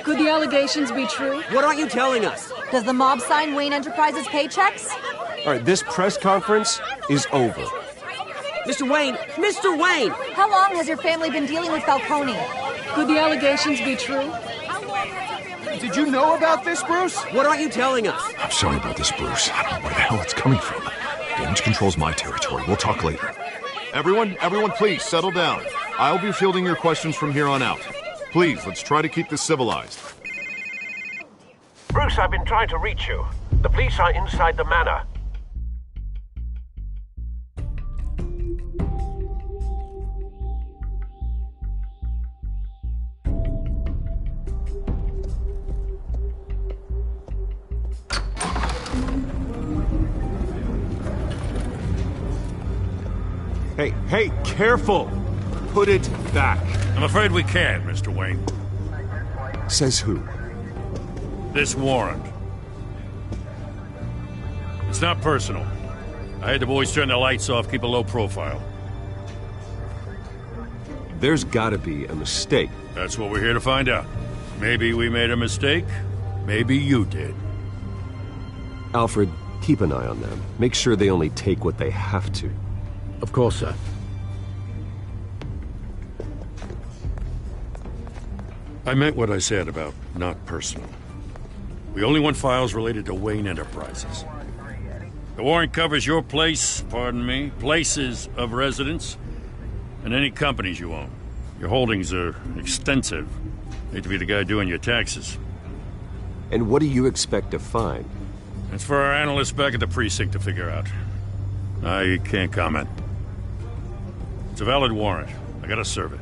Could the allegations be true? What aren't you telling us? Does the mob sign Wayne Enterprises paychecks? All right, this press conference is over. Mr. Wayne, Mr. Wayne! How long has your family been dealing with Falcone? Could the allegations be true? Did you know about this, Bruce? What aren't you telling us? I'm sorry about this, Bruce. I don't know where the hell it's coming from. Damage control's my territory. We'll talk later. Everyone, please, settle down. I'll be fielding your questions from here on out. Please, let's try to keep this civilized. Bruce, I've been trying to reach you. The police are inside the manor. Hey, careful! Put it back. I'm afraid we can't, Mr. Wayne. Says who? This warrant. It's not personal. I had the boys turn the lights off, keep a low profile. There's gotta be a mistake. That's what we're here to find out. Maybe we made a mistake. Maybe you did. Alfred, keep an eye on them. Make sure they only take what they have to. Of course, sir. I meant what I said about not personal. We only want files related to Wayne Enterprises. The warrant covers your place, pardon me, places of residence, and any companies you own. Your holdings are extensive. Hate to be the guy doing your taxes. And what do you expect to find? That's for our analysts back at the precinct to figure out. I can't comment. It's a valid warrant. I gotta serve it.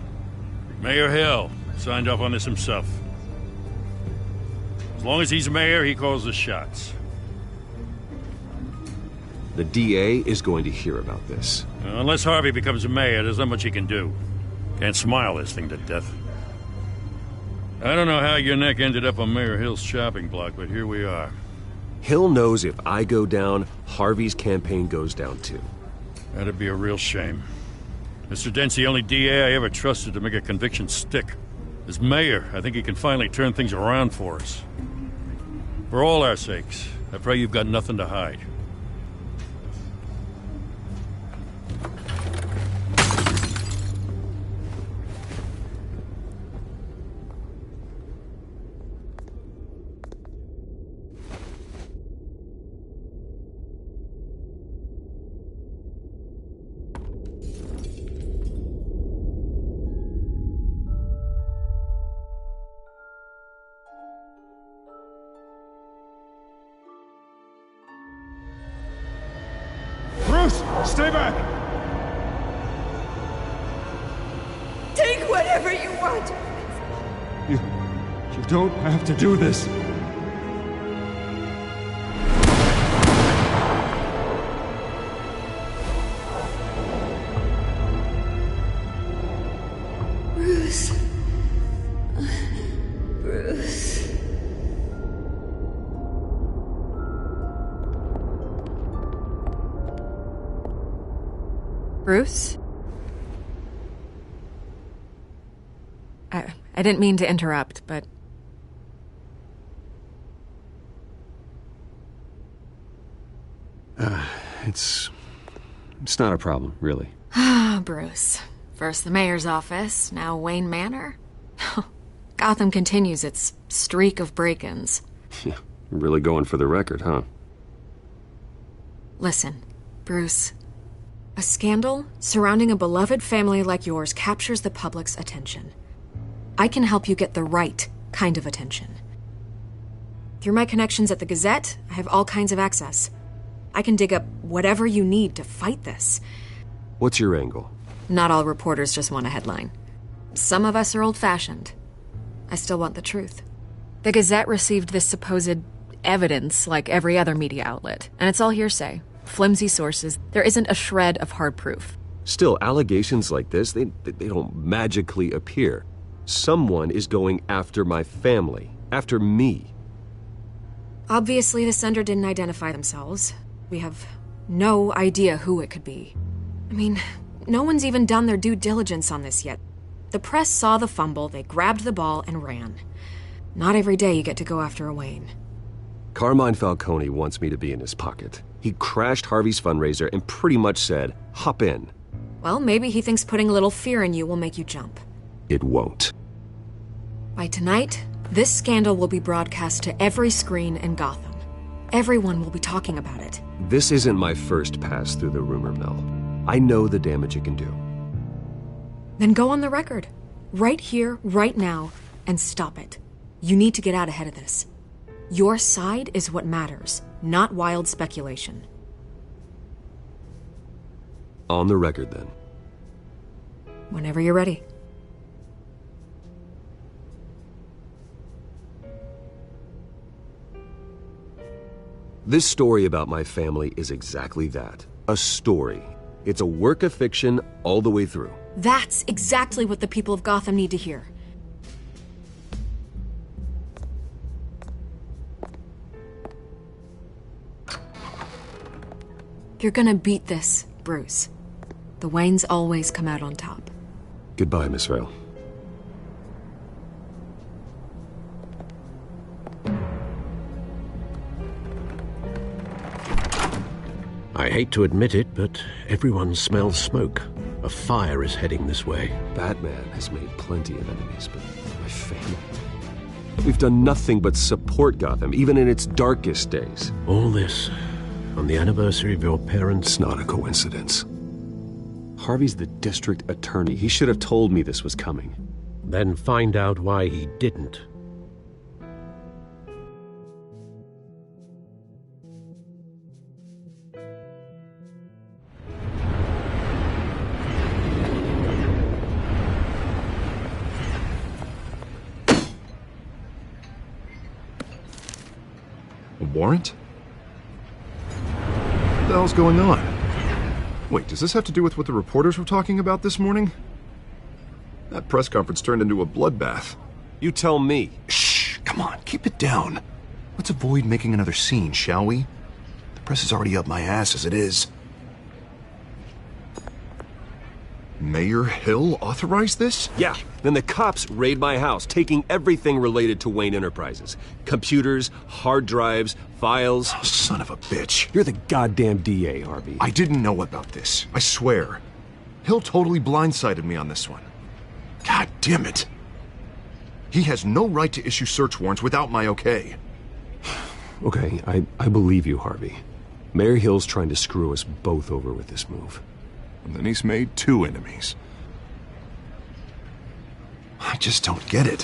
Mayor Hill signed off on this himself. As long as he's mayor, he calls the shots. The DA is going to hear about this. Unless Harvey becomes a mayor, there's not much he can do. Can't smile this thing to death. I don't know how your neck ended up on Mayor Hill's shopping block, but here we are. Hill knows if I go down, Harvey's campaign goes down too. That'd be a real shame. Mr. Dent's the only DA I ever trusted to make a conviction stick. As mayor, I think he can finally turn things around for us. For all our sakes, I pray you've got nothing to hide. Stay back! Take whatever you want. You don't have to do this. Bruce? I didn't mean to interrupt, but... It's not a problem, really. Ah, Bruce. First the mayor's office, now Wayne Manor. Gotham continues its streak of break-ins. Yeah, you're really going for the record, huh? Listen, Bruce. A scandal surrounding a beloved family like yours captures the public's attention. I can help you get the right kind of attention. Through my connections at the Gazette, I have all kinds of access. I can dig up whatever you need to fight this. What's your angle? Not all reporters just want a headline. Some of us are old-fashioned. I still want the truth. The Gazette received this supposed evidence like every other media outlet, and it's all hearsay. Flimsy sources. There isn't a shred of hard proof. Still, allegations like this, they don't magically appear. Someone is going after my family, after me. Obviously, the sender didn't identify themselves. We have no idea who it could be. I mean, no one's even done their due diligence on this yet. The press saw the fumble, they grabbed the ball and ran. Not every day you get to go after a Wayne. Carmine Falcone wants me to be in his pocket. He crashed Harvey's fundraiser and pretty much said, hop in. Well, maybe he thinks putting a little fear in you will make you jump. It won't. By tonight, this scandal will be broadcast to every screen in Gotham. Everyone will be talking about it. This isn't my first pass through the rumor mill. I know the damage it can do. Then go on the record. Right here, right now, and stop it. You need to get out ahead of this. Your side is what matters, not wild speculation. On the record, then. Whenever you're ready. This story about my family is exactly that. A story. It's a work of fiction all the way through. That's exactly what the people of Gotham need to hear. You're gonna beat this, Bruce. The Waynes always come out on top. Goodbye, Miss Vale. I hate to admit it, but everyone smells smoke. A fire is heading this way. Batman has made plenty of enemies, but my family... We've done nothing but support Gotham, even in its darkest days. All this on the anniversary of your parents'... It's not a coincidence. Harvey's the district attorney. He should have told me this was coming. Then find out why he didn't. Warrant? What the hell's going on? Wait, does this have to do with what the reporters were talking about this morning? That press conference turned into a bloodbath. You tell me. Shh, come on, keep it down. Let's avoid making another scene, shall we? The press is already up my ass as it is. Mayor Hill authorized this? Yeah, then the cops raid my house, taking everything related to Wayne Enterprises. Computers, hard drives, files. Oh, son of a bitch. You're the goddamn DA, Harvey. I didn't know about this, I swear. Hill totally blindsided me on this one. God damn it. He has no right to issue search warrants without my okay. Okay, I believe you, Harvey. Mayor Hill's trying to screw us both over with this move. And then he's made 2 enemies. I just don't get it.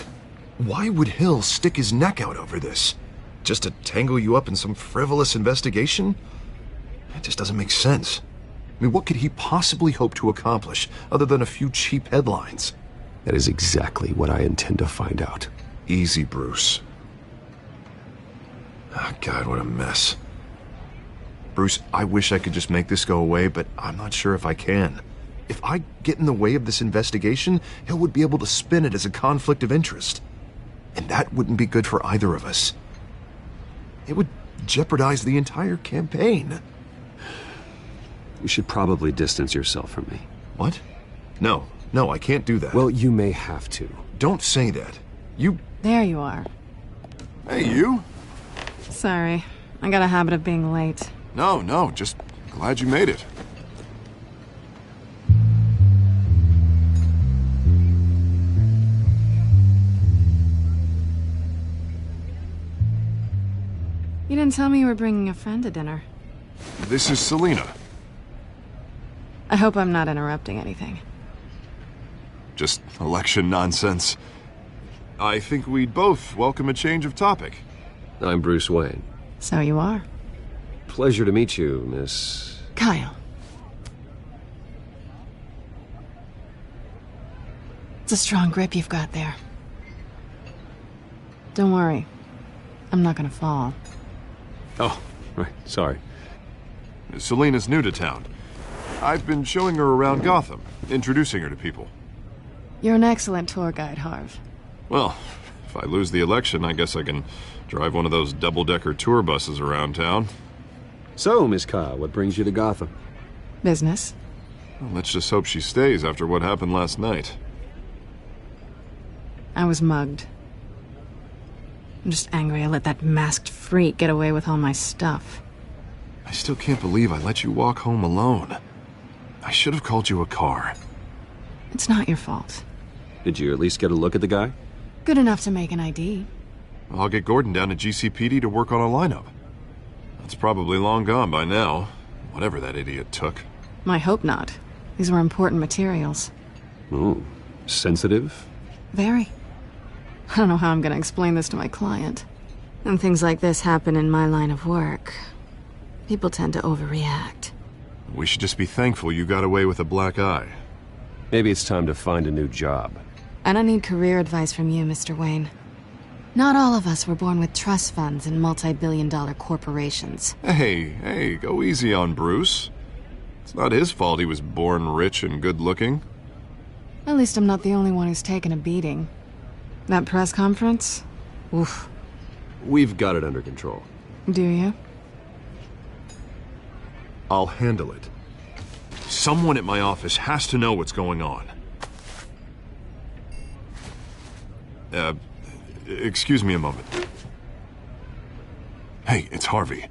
Why would Hill stick his neck out over this? Just to tangle you up in some frivolous investigation? It just doesn't make sense. I mean, what could he possibly hope to accomplish other than a few cheap headlines? That is exactly what I intend to find out. Easy, Bruce. Oh, God, what a mess. Bruce, I wish I could just make this go away, but I'm not sure if I can. If I get in the way of this investigation, Hill would be able to spin it as a conflict of interest. And that wouldn't be good for either of us. It would jeopardize the entire campaign. You should probably distance yourself from me. What? No, I can't do that. Well, you may have to. Don't say that. You... There you are. Hey, you? Sorry. I got a habit of being late. No, just glad you made it. You didn't tell me you were bringing a friend to dinner. This is Selina. I hope I'm not interrupting anything. Just election nonsense. I think we'd both welcome a change of topic. I'm Bruce Wayne. So you are. Pleasure to meet you, Miss... Kyle. It's a strong grip you've got there. Don't worry. I'm not gonna fall. Oh, right, sorry. Selina's new to town. I've been showing her around Gotham, introducing her to people. You're an excellent tour guide, Harv. Well, if I lose the election, I guess I can drive one of those double-decker tour buses around town. So, Miss Kyle, what brings you to Gotham? Business. Well, let's just hope she stays after what happened last night. I was mugged. I'm just angry I let that masked freak get away with all my stuff. I still can't believe I let you walk home alone. I should have called you a car. It's not your fault. Did you at least get a look at the guy? Good enough to make an ID. I'll get Gordon down to GCPD to work on a lineup. That's probably long gone by now, whatever that idiot took. I hope not. These were important materials. Ooh, sensitive? Very. I don't know how I'm gonna explain this to my client. When things like this happen in my line of work, people tend to overreact. We should just be thankful you got away with a black eye. Maybe it's time to find a new job. I don't need career advice from you, Mr. Wayne. Not all of us were born with trust funds and multi-billion-dollar corporations. Hey, go easy on Bruce. It's not his fault he was born rich and good-looking. At least I'm not the only one who's taken a beating. That press conference? Oof. We've got it under control. Do you? I'll handle it. Someone at my office has to know what's going on. Excuse me a moment. Hey, it's Harvey.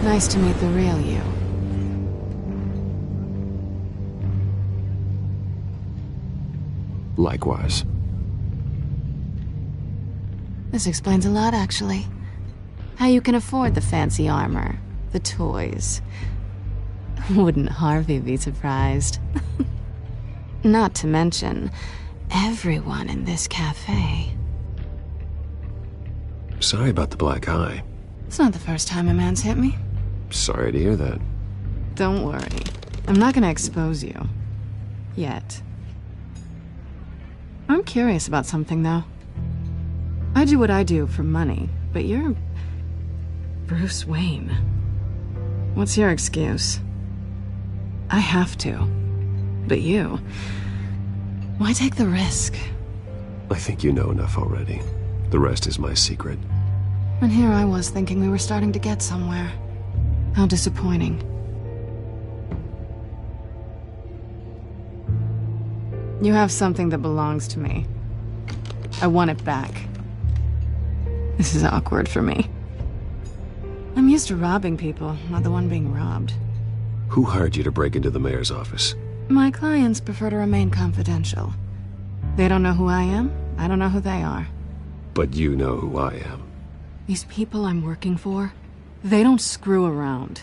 Nice to meet the real you. Likewise. This explains a lot, actually. How you can afford the fancy armor, the toys. Wouldn't Harvey be surprised? Not to mention, everyone in this cafe. Sorry about the black eye. It's not the first time a man's hit me. Sorry to hear that. Don't worry. I'm not gonna expose you. Yet. I'm curious about something, though. I do what I do for money, but you're... Bruce Wayne. What's your excuse? I have to. But you... Why take the risk? I think you know enough already. The rest is my secret. And here I was thinking we were starting to get somewhere. How disappointing. You have something that belongs to me. I want it back. This is awkward for me. I'm used to robbing people, not the one being robbed. Who hired you to break into the mayor's office? My clients prefer to remain confidential. They don't know who I am, I don't know who they are. But you know who I am. These people I'm working for, they don't screw around.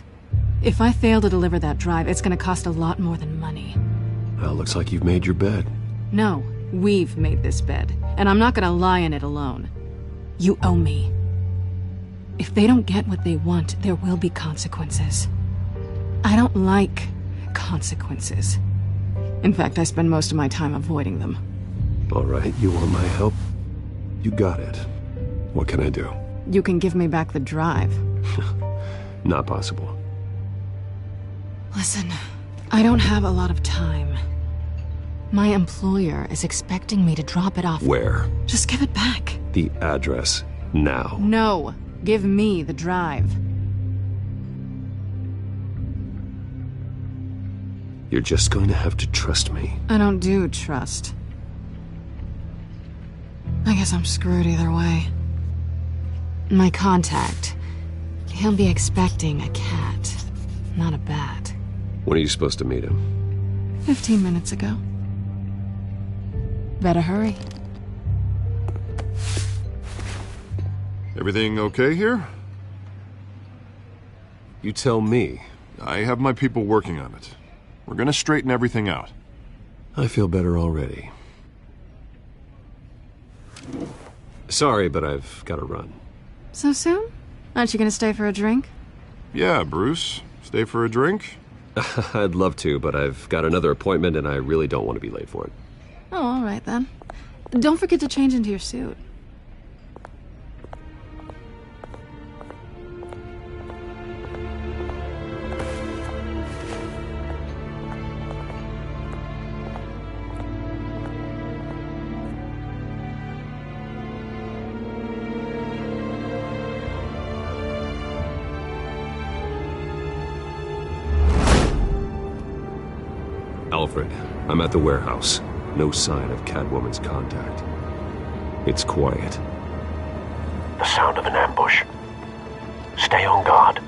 If I fail to deliver that drive, it's gonna cost a lot more than money. Well, looks like you've made your bed. No, we've made this bed, and I'm not gonna lie in it alone. You owe me. If they don't get what they want, there will be consequences. I don't like consequences. In fact, I spend most of my time avoiding them. All right, you want my help? You got it. What can I do? You can give me back the drive. Not possible. Listen, I don't have a lot of time. My employer is expecting me to drop it off. Where? Just give it back. The address, now. No, give me the drive. You're just going to have to trust me. I don't do trust. I guess I'm screwed either way. My contact, he'll be expecting a cat, not a bat. When are you supposed to meet him? 15 minutes ago. Better hurry. Everything okay here? You tell me. I have my people working on it. We're gonna straighten everything out. I feel better already. Sorry, but I've got to run. So soon? Aren't you gonna stay for a drink? Yeah, Bruce. Stay for a drink? I'd love to, but I've got another appointment and I really don't want to be late for it. Oh, all right then. Don't forget to change into your suit. Alfred, I'm at the warehouse. No sign of Catwoman's contact. It's quiet. The sound of an ambush. Stay on guard.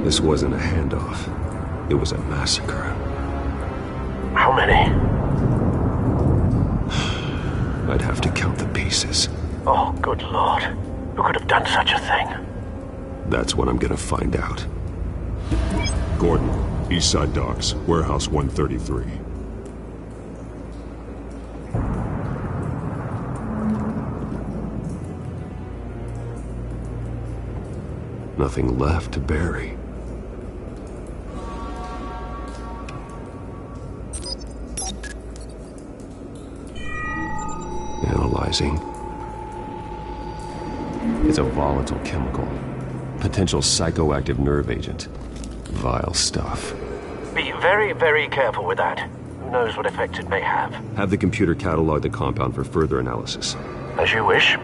This wasn't a handoff. It was a massacre. How many? I'd have to count the pieces. Oh, good Lord. Who could have done such a thing? That's what I'm gonna find out. Gordon, East Side Docks, Warehouse 133. Nothing left to bury. Analyzing. It's a volatile chemical. Potential psychoactive nerve agent. Vile stuff. Be very, very careful with that. Who knows what effects it may have. Have the computer catalog the compound for further analysis. As you wish.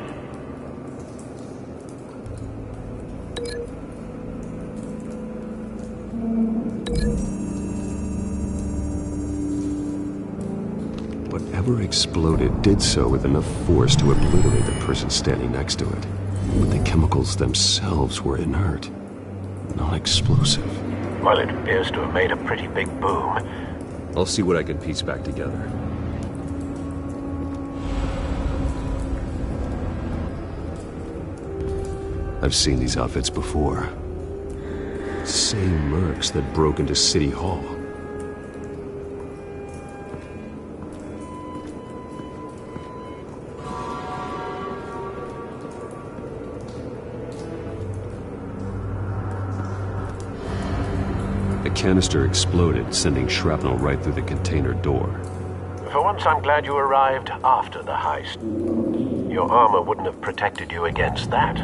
Whatever exploded did so with enough force to obliterate the person standing next to it. But the chemicals themselves were inert, non-explosive. Well, it appears to have made a pretty big boom. I'll see what I can piece back together. I've seen these outfits before. Same mercs that broke into City Hall. The canister exploded, sending shrapnel right through the container door. For once, I'm glad you arrived after the heist. Your armor wouldn't have protected you against that.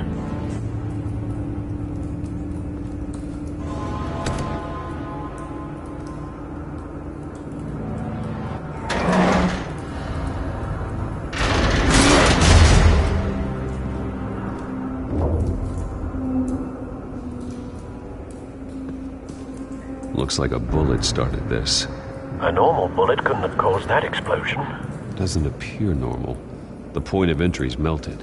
Looks like a bullet started this. A normal bullet couldn't have caused that explosion. Doesn't appear normal. The point of entry's melted.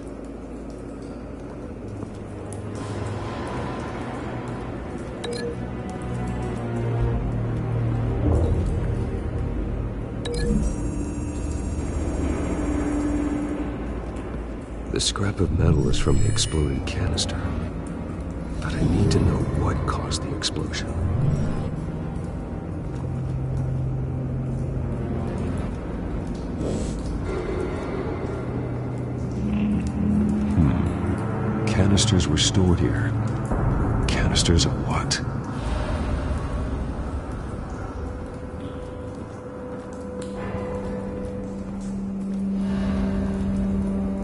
The scrap of metal is from the exploded canister. But I need to know what caused the explosion. Canisters were stored here. Canisters of what?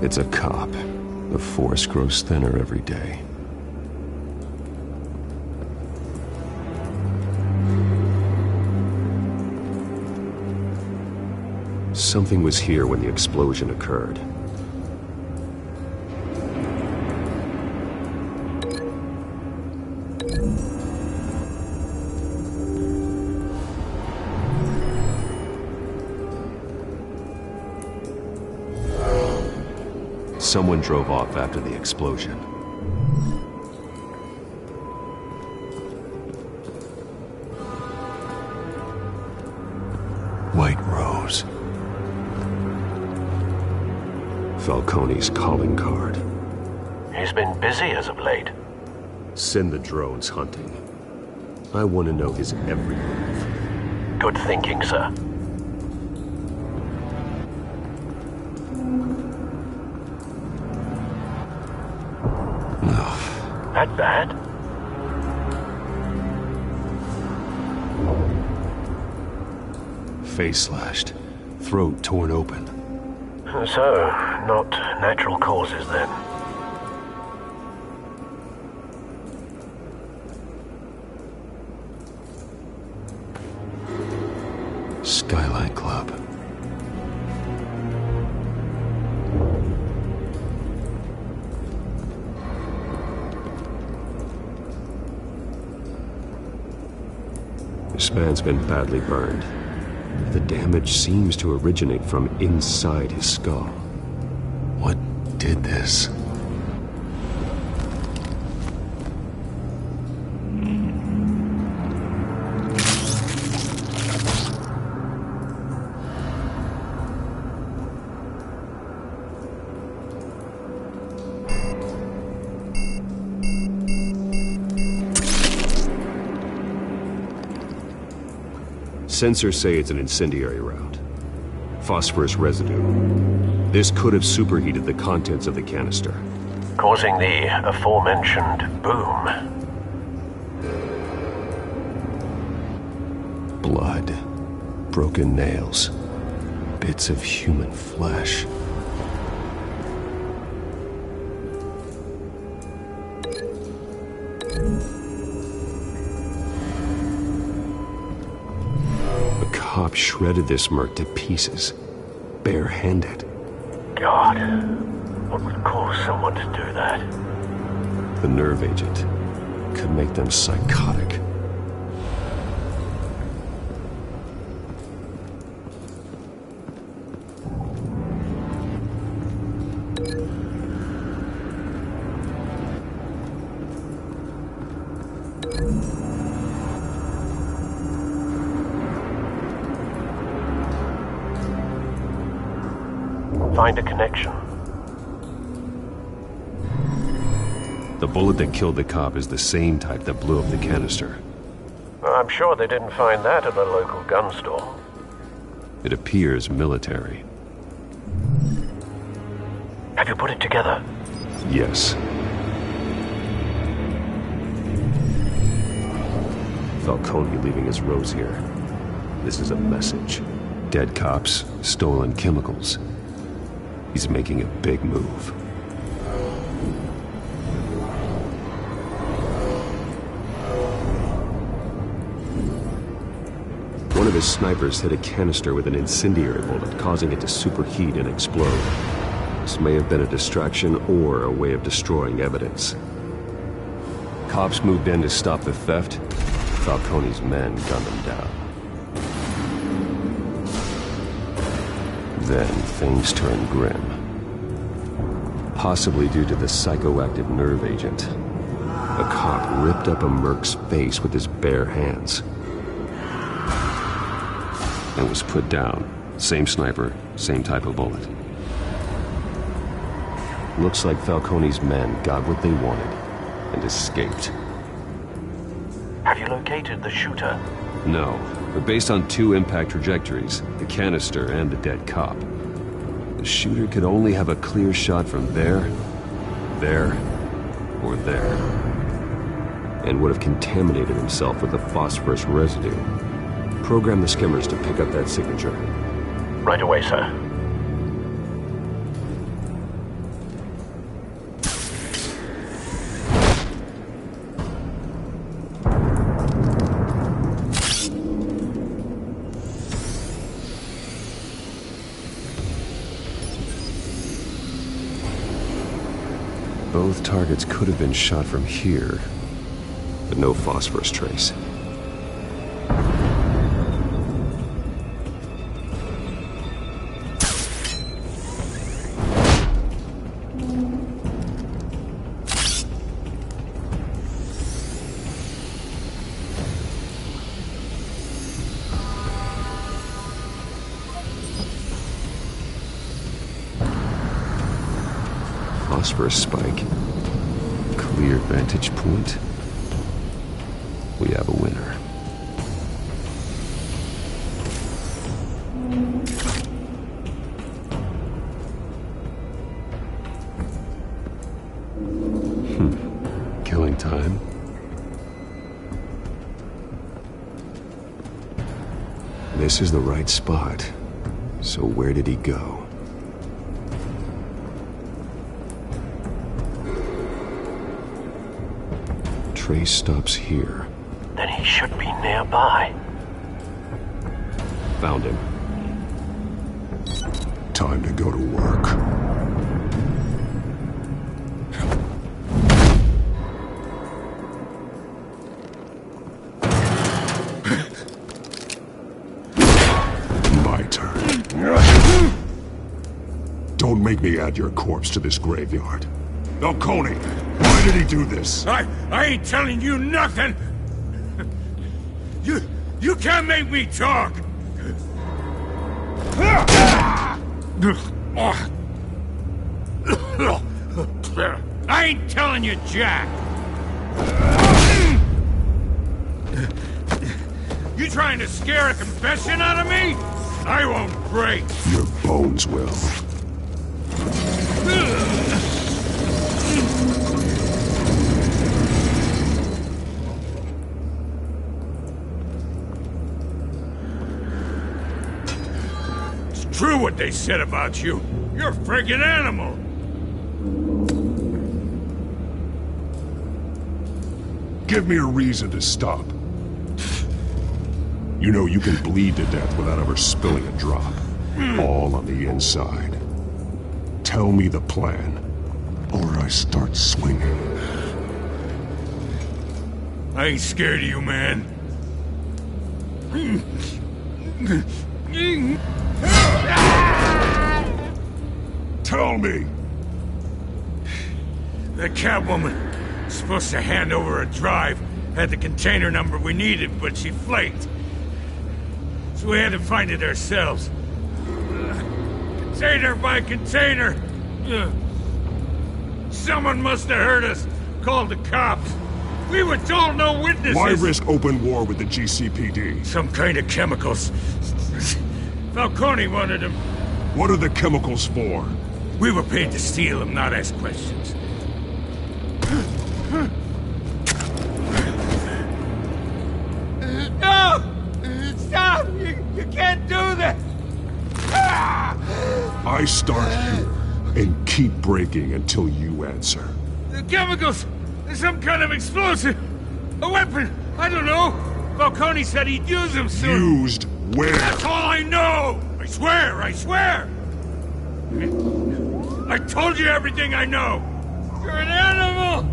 It's a cop. The force grows thinner every day. Something was here when the explosion occurred. Someone drove off after the explosion. White Rose. Falcone's calling card. He's been busy as of late. Send the drones hunting. I want to know his every move. Good thinking, sir. That bad? Face slashed, throat torn open. So, not natural causes then. Skylight Club. This man's been badly burned. The damage seems to originate from inside his skull. What did this? Sensors say it's an incendiary round. Phosphorus residue. This could have superheated the contents of the canister, causing the aforementioned boom. Blood, broken nails, bits of human flesh. Cop shredded this merc to pieces, barehanded. God, what would cause someone to do that? The nerve agent could make them psychotic. Find a connection. The bullet that killed the cop is the same type that blew up the canister. I'm sure they didn't find that at a local gun store. It appears military. Have you put it together? Yes. Falcone leaving his rose here. This is a message. Dead cops, stolen chemicals. He's making a big move. One of his snipers hit a canister with an incendiary bullet, causing it to superheat and explode. This may have been a distraction or a way of destroying evidence. Cops moved in to stop the theft. Falcone's men gunned them down. Then things turned grim. Possibly due to the psychoactive nerve agent. A cop ripped up a merc's face with his bare hands. And was put down. Same sniper, same type of bullet. Looks like Falcone's men got what they wanted and escaped. Have you located the shooter? No, but based on 2 impact trajectories, the canister and the dead cop, the shooter could only have a clear shot from there, or there, and would have contaminated himself with the phosphorus residue. Program the skimmers to pick up that signature. Right away, sir. Both targets could have been shot from here, but no phosphorus trace. Phosphorus spike. Clear vantage point. We have a winner. Killing time. This is the right spot. So where did he go? Trace stops here. Then he should be nearby. Found him. Time to go to work. My turn. Don't make me add your corpse to this graveyard. Falcone, why did he do this? I ain't telling you nothing! You can't make me talk! I ain't telling you jack! You trying to scare a confession out of me? I won't break! Your bones will. True what they said about you. You're a friggin' animal. Give me a reason to stop. You know you can bleed to death without ever spilling a drop. All on the inside. Tell me the plan, or I start swinging. I ain't scared of you, man. Tell me! The Catwoman supposed to hand over a drive, had the container number we needed, but she flaked. So we had to find it ourselves. Container by container. Someone must have heard us, called the cops. We were told no witnesses. Why risk open war with the GCPD? Some kind of chemicals. Falcone wanted them. What are the chemicals for? We were paid to steal them, not ask questions. No! Stop! You can't do this! I start here and keep breaking until you answer. The chemicals! There's some kind of explosive! A weapon! I don't know! Falcone said he'd use them soon! Used where? That's all I know! I swear! I swear! I told you everything I know! You're an animal!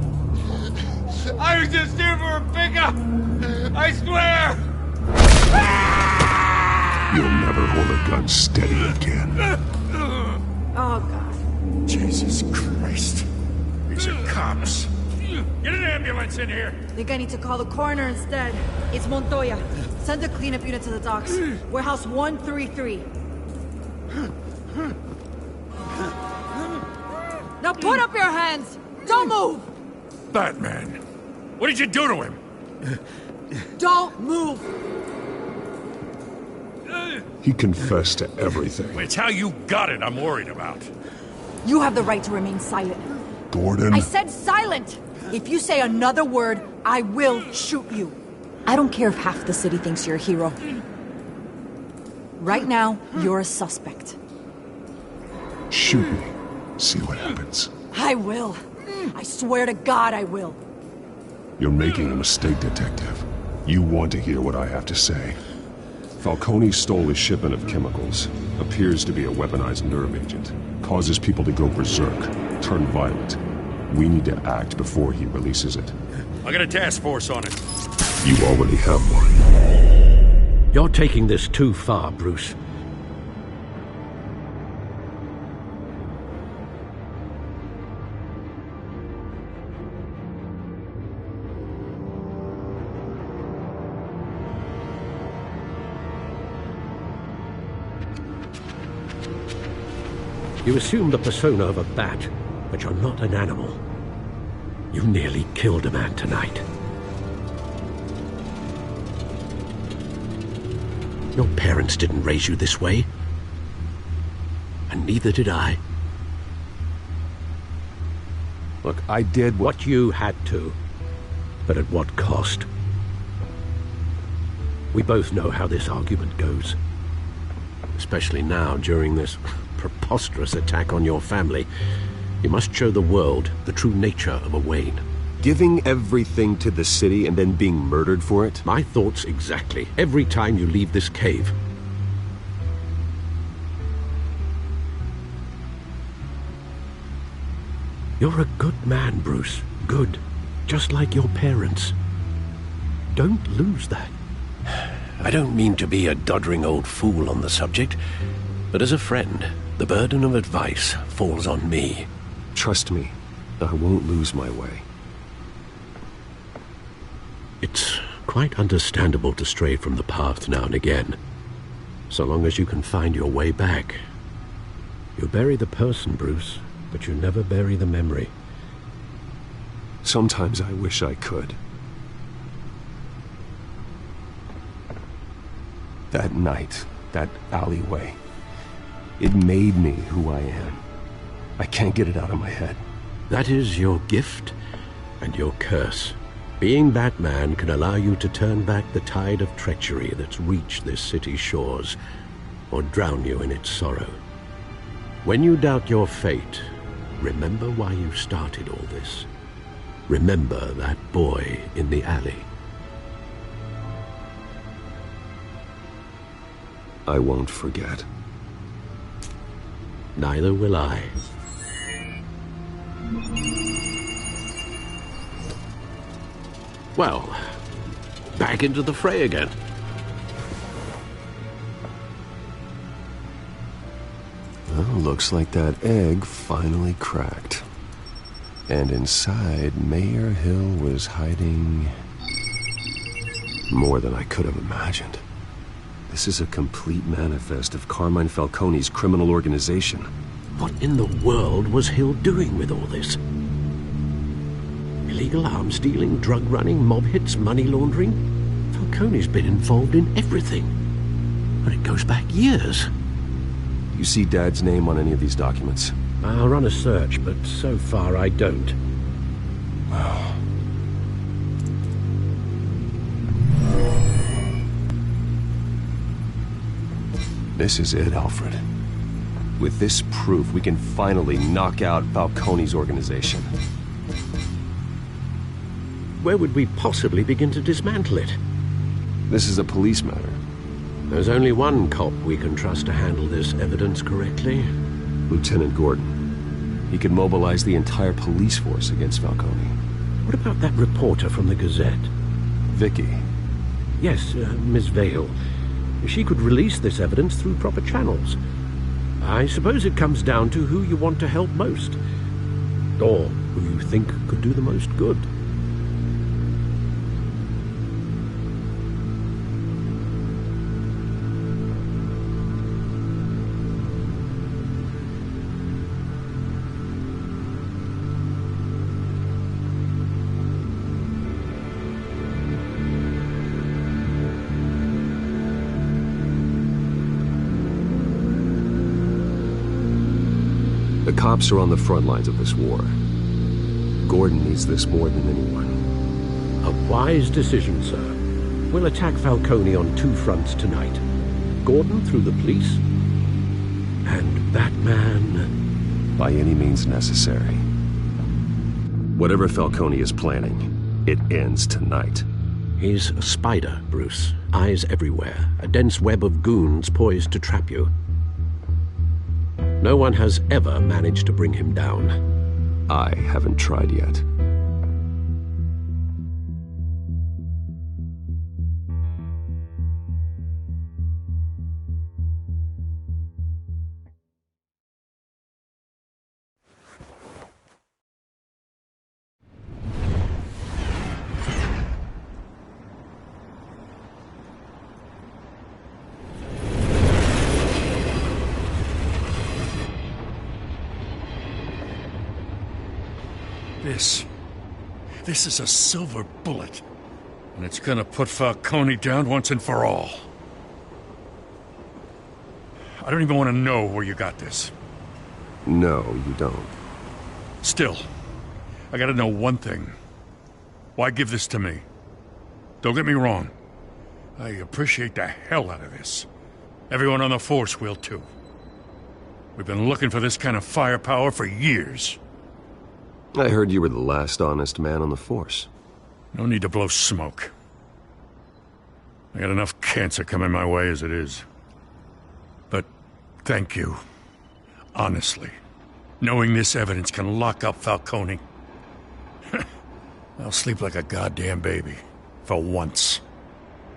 I was just here for a pickup! I swear! You'll never hold a gun steady again. Oh, God. Jesus Christ. These are cops. Get an ambulance in here! Think I need to call the coroner instead. It's Montoya. Send a cleanup unit to the docks. Warehouse 133. Now put up your hands! Don't move! Batman, what did you do to him? Don't move! He confessed to everything. It's how you got it I'm worried about. You have the right to remain silent. Gordon? I said silent! If you say another word, I will shoot you. I don't care if half the city thinks you're a hero. Right now, you're a suspect. Shoot me. See what happens. I will. I swear to God I will. You're making a mistake, Detective. You want to hear what I have to say. Falcone stole a shipment of chemicals. Appears to be a weaponized nerve agent. Causes people to go berserk, turn violent. We need to act before he releases it. I got a task force on it. You already have one. You're taking this too far, Bruce. You assume the persona of a bat, but you're not an animal. You nearly killed a man tonight. Your parents didn't raise you this way. And neither did I. Look, I did what you had to. But at what cost? We both know how this argument goes. Especially now, during this preposterous attack on your family. You must show the world the true nature of a Wayne. Giving everything to the city and then being murdered for it? My thoughts exactly. Every time you leave this cave. You're a good man, Bruce. Good. Just like your parents. Don't lose that. I don't mean to be a doddering old fool on the subject, but as a friend, the burden of advice falls on me. Trust me, I won't lose my way. It's quite understandable to stray from the path now and again, so long as you can find your way back. You bury the person, Bruce, but you never bury the memory. Sometimes I wish I could. That night, that alleyway, it made me who I am. I can't get it out of my head. That is your gift and your curse. Being Batman can allow you to turn back the tide of treachery that's reached this city's shores, or drown you in its sorrow. When you doubt your fate, remember why you started all this. Remember that boy in the alley. I won't forget. Neither will I. Well, back into the fray again. Well, looks like that egg finally cracked. And inside, Mayor Hill was hiding more than I could have imagined. This is a complete manifest of Carmine Falcone's criminal organization. What in the world was Hill doing with all this? Illegal arms dealing, drug running, mob hits, money laundering? Falcone's been involved in everything. And it goes back years. You see Dad's name on any of these documents? I'll run a search, but so far I don't. This is it, Alfred. With this proof, we can finally knock out Falcone's organization. Where would we possibly begin to dismantle it? This is a police matter. There's only one cop we can trust to handle this evidence correctly. Lieutenant Gordon. He could mobilize the entire police force against Falcone. What about that reporter from the Gazette? Vicky. Yes, Miss Vale. She could release this evidence through proper channels. I suppose it comes down to who you want to help most. Or who you think could do the most good. The cops are on the front lines of this war. Gordon needs this more than anyone. A wise decision, sir. We'll attack Falcone on 2 fronts tonight. Gordon through the police, and that man... by any means necessary. Whatever Falcone is planning, it ends tonight. He's a spider, Bruce. Eyes everywhere. A dense web of goons poised to trap you. No one has ever managed to bring him down. I haven't tried yet. This is a silver bullet. And it's gonna put Falcone down once and for all. I don't even want to know where you got this. No, you don't. Still, I gotta know one thing. Why give this to me? Don't get me wrong. I appreciate the hell out of this. Everyone on the force will too. We've been looking for this kind of firepower for years. I heard you were the last honest man on the force. No need to blow smoke. I got enough cancer coming my way as it is. But thank you. Honestly. Knowing this evidence can lock up Falcone. I'll sleep like a goddamn baby. For once.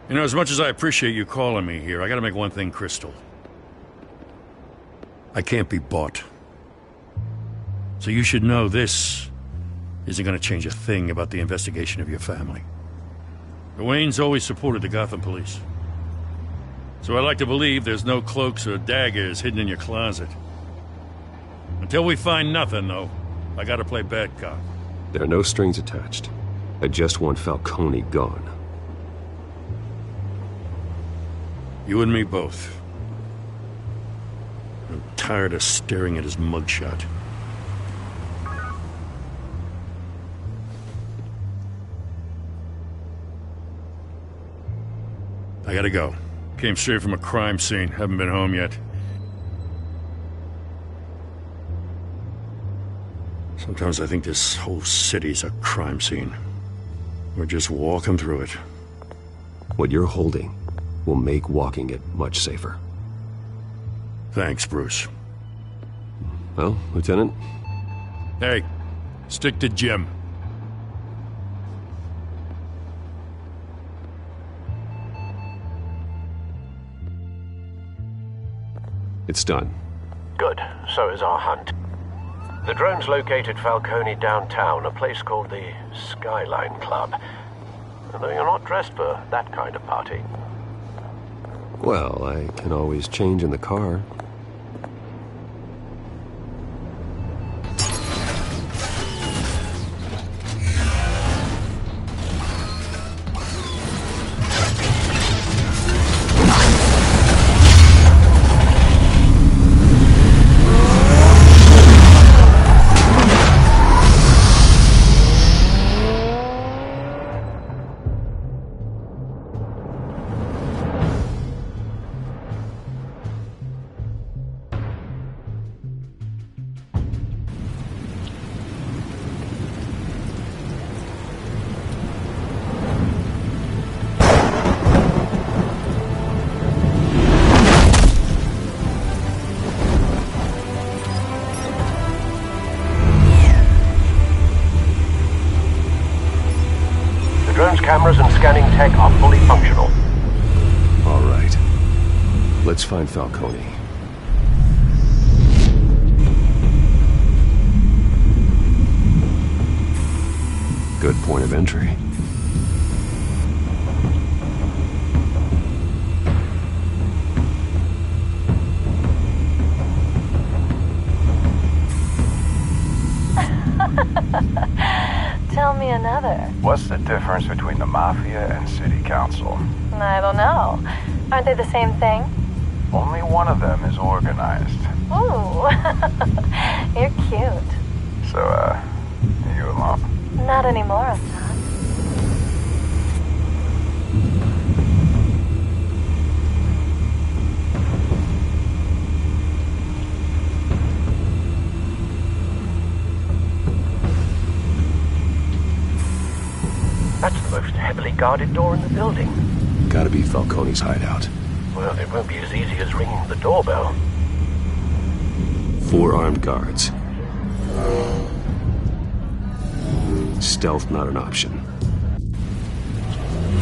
You know, as much as I appreciate you calling me here, I gotta make one thing crystal. I can't be bought. So you should know this isn't going to change a thing about the investigation of your family. The Waynes always supported the Gotham police. So I like to believe there's no cloaks or daggers hidden in your closet. Until we find nothing, though, I gotta play bad cop. There are no strings attached. I just want Falcone gone. You and me both. I'm tired of staring at his mugshot. I gotta go. Came straight from a crime scene. Haven't been home yet. Sometimes I think this whole city's a crime scene. We're just walking through it. What you're holding will make walking it much safer. Thanks, Bruce. Well, Lieutenant? Hey, stick to Jim. It's done. Good. So is our hunt. The drones located Falcone downtown, a place called the Skyline Club. Although you're not dressed for that kind of party. Well, I can always change in the car. Cameras and scanning tech are fully functional. All right. Let's find Falcone. Good point of entry. Tell me another. What's the difference between the Mafia and City Council? I don't know. Aren't they the same thing? Only one of them is organized. Ooh. Not anymore, Assad. That's the most heavily guarded door in the building. Gotta be Falcone's hideout. Well, it won't be as easy as ringing the doorbell. 4 armed guards. Stealth not an option.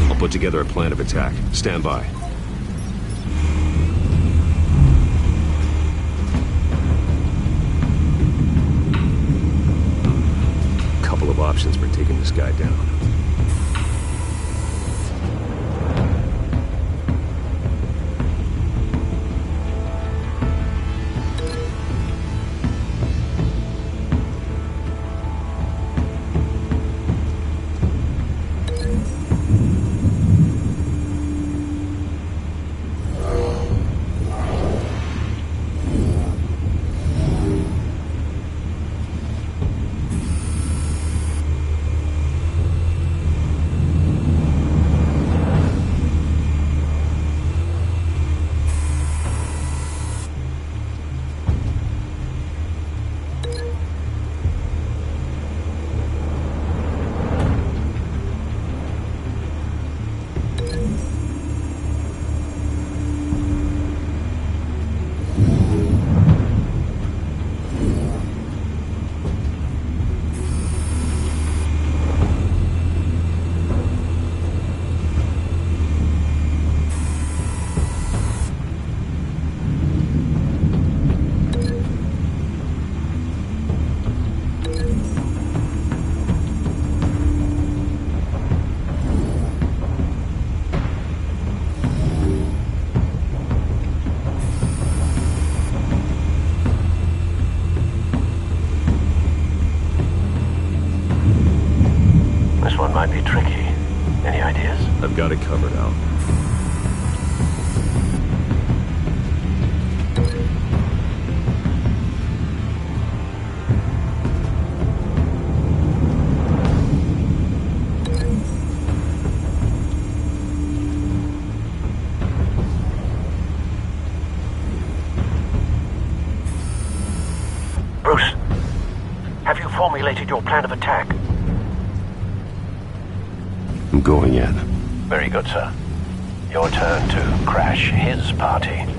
I'll put together a plan of attack. Stand by. Couple of options for taking this guy down. Might be tricky. Any ideas? I've got it covered, Al. Bruce, have you formulated your plan of attack? I'm going in. Very good, sir. Your turn to crash his party.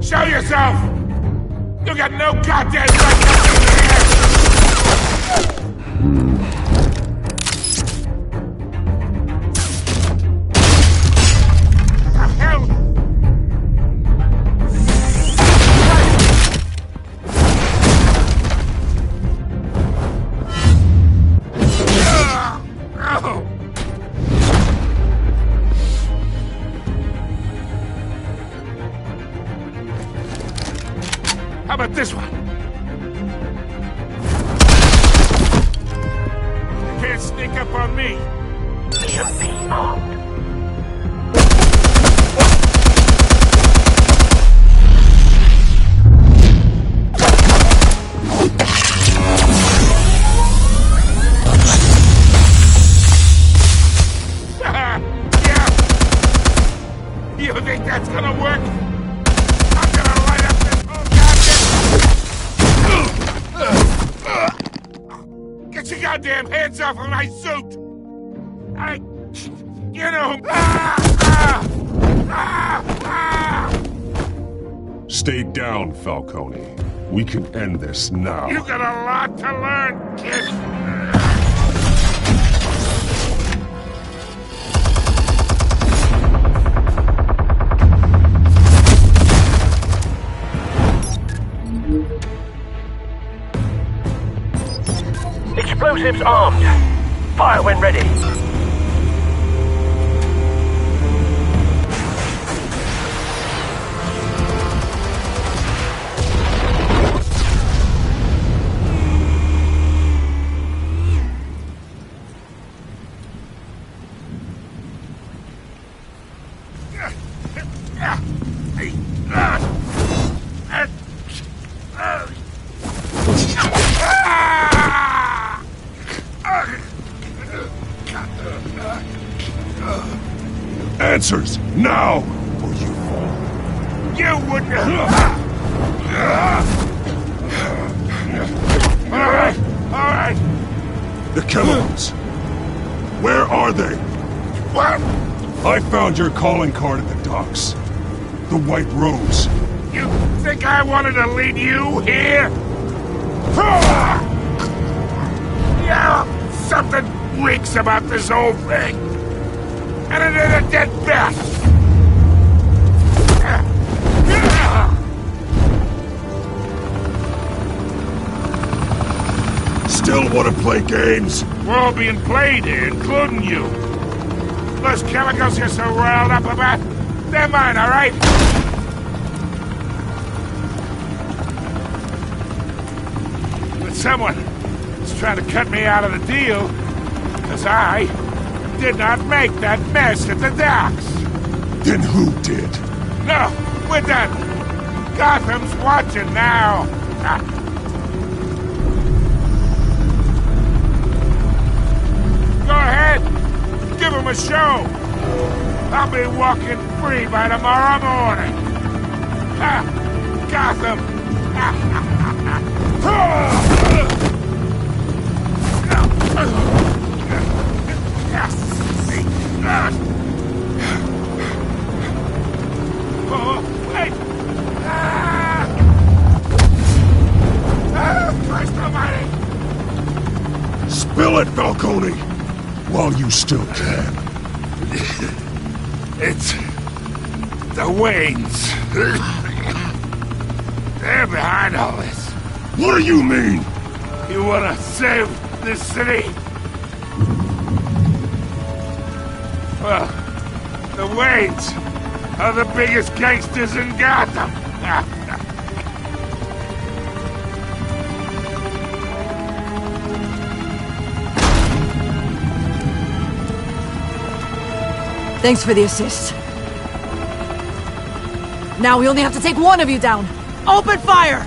Show yourself! You got no goddamn right How about this one? can't sneak up on me. EMP armed. You think that's gonna work? I'm gonna light up this whole goddamn... Get your goddamn hands off of my suit! Stay down, Falcone. We can end this now. You got a lot to learn, kid! Explosives armed. Fire when ready. Answers, now! Or you fall. You wouldn't... Alright. The chemicals. Where are they? What? I found your calling card at the docks. The White Rose. You think I wanted to lead you here? Yeah, something reeks about this whole thing. And it is a dead bat! Still want to play games? We're all being played here, including you. Those chemicals you're so riled up about, they're mine, all right? But someone is trying to cut me out of the deal, because I did not make that mess at the docks. Then who did? No, we're done. Gotham's watching now. Go ahead. Give him a show. I'll be walking free by tomorrow morning. Gotham. Oh, wait! Christ almighty! Spill it, Falcone! While you still can. It's... the Waynes. They're behind all this. What do you mean? You wanna save this city? Well, the Waynes are the biggest gangsters in Gotham. Thanks for the assist. Now we only have to take one of you down. Open fire!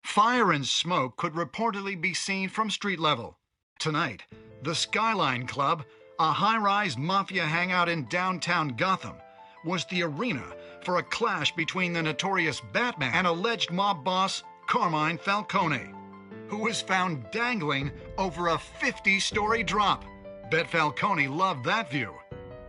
Fire and smoke could reportedly be seen from street level. Tonight, the Skyline Club, a high-rise mafia hangout in downtown Gotham, was the arena for a clash between the notorious Batman and alleged mob boss Carmine Falcone, who was found dangling over a 50-story drop. Bet Falcone loved that view.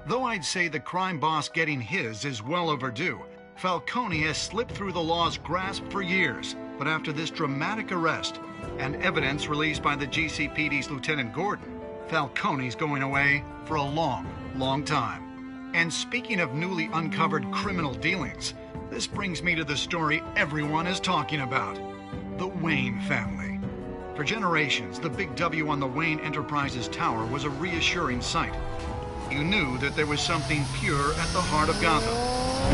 Though I'd say the crime boss getting his is well overdue, Falcone has slipped through the law's grasp for years. But after this dramatic arrest and evidence released by the GCPD's Lieutenant Gordon, Falcone's going away for a long, long time. And speaking of newly uncovered criminal dealings, this brings me to the story everyone is talking about. The Wayne family. For generations, the big W on the Wayne Enterprises tower was a reassuring sight. You knew that there was something pure at the heart of Gotham.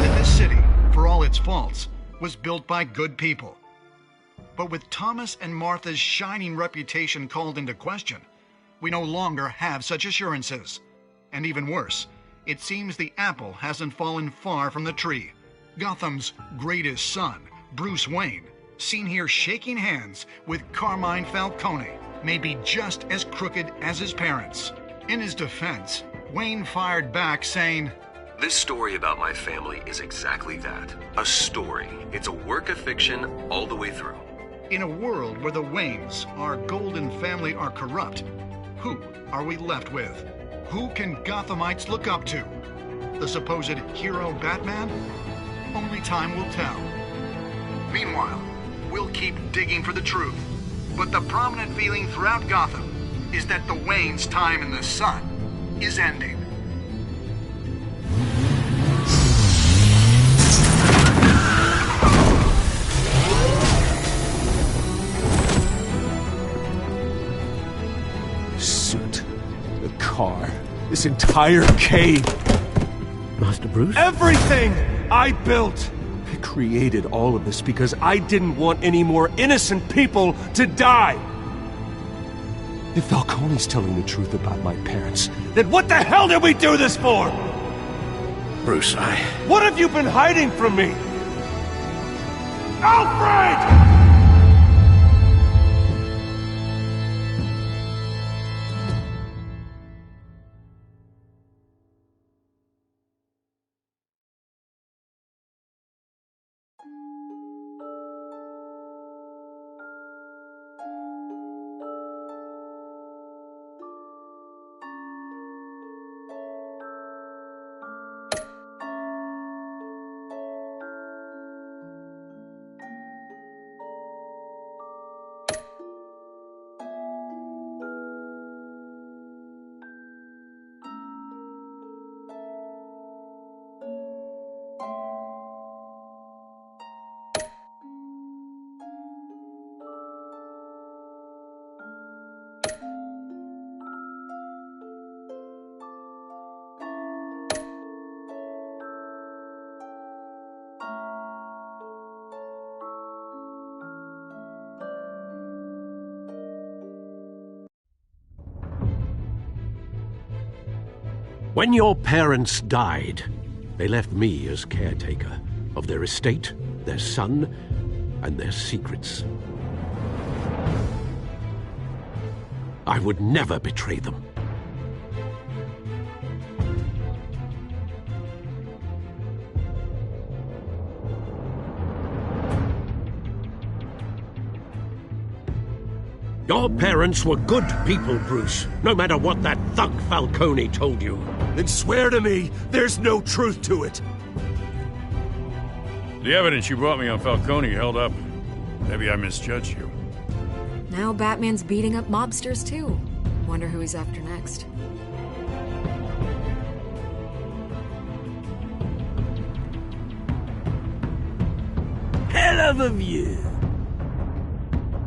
That this city, for all its faults, was built by good people. But with Thomas and Martha's shining reputation called into question, we no longer have such assurances. And even worse, it seems the apple hasn't fallen far from the tree. Gotham's greatest son, Bruce Wayne, seen here shaking hands with Carmine Falcone, may be just as crooked as his parents. In his defense, Wayne fired back saying, "This story about my family is exactly that. A story. It's a work of fiction all the way through." In a world where the Waynes, our golden family, are corrupt, who are we left with? Who can Gothamites look up to? The supposed hero Batman? Only time will tell. Meanwhile, we'll keep digging for the truth. But the prominent feeling throughout Gotham is that the Waynes' time in the sun is ending. Suit, the car, this entire cave. Master Bruce? Everything I built! I created all of this because I didn't want any more innocent people to die! If Falcone's telling the truth about my parents, then what the hell did we do this for? Bruce, What have you been hiding from me? Alfred! When your parents died, they left me as caretaker of their estate, their son, and their secrets. I would never betray them. Your parents were good people, Bruce, no matter what that thug Falcone told you. Then swear to me there's no truth to it. The evidence you brought me on Falcone held up. Maybe I misjudged you. Now Batman's beating up mobsters, too. Wonder who he's after next. Hell of a view.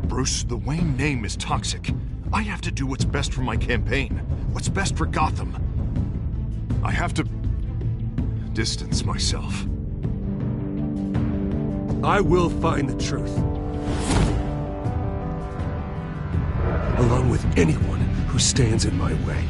Bruce, the Wayne name is toxic. I have to do what's best for my campaign. What's best for Gotham. I have to distance myself. I will find the truth. Along with anyone who stands in my way.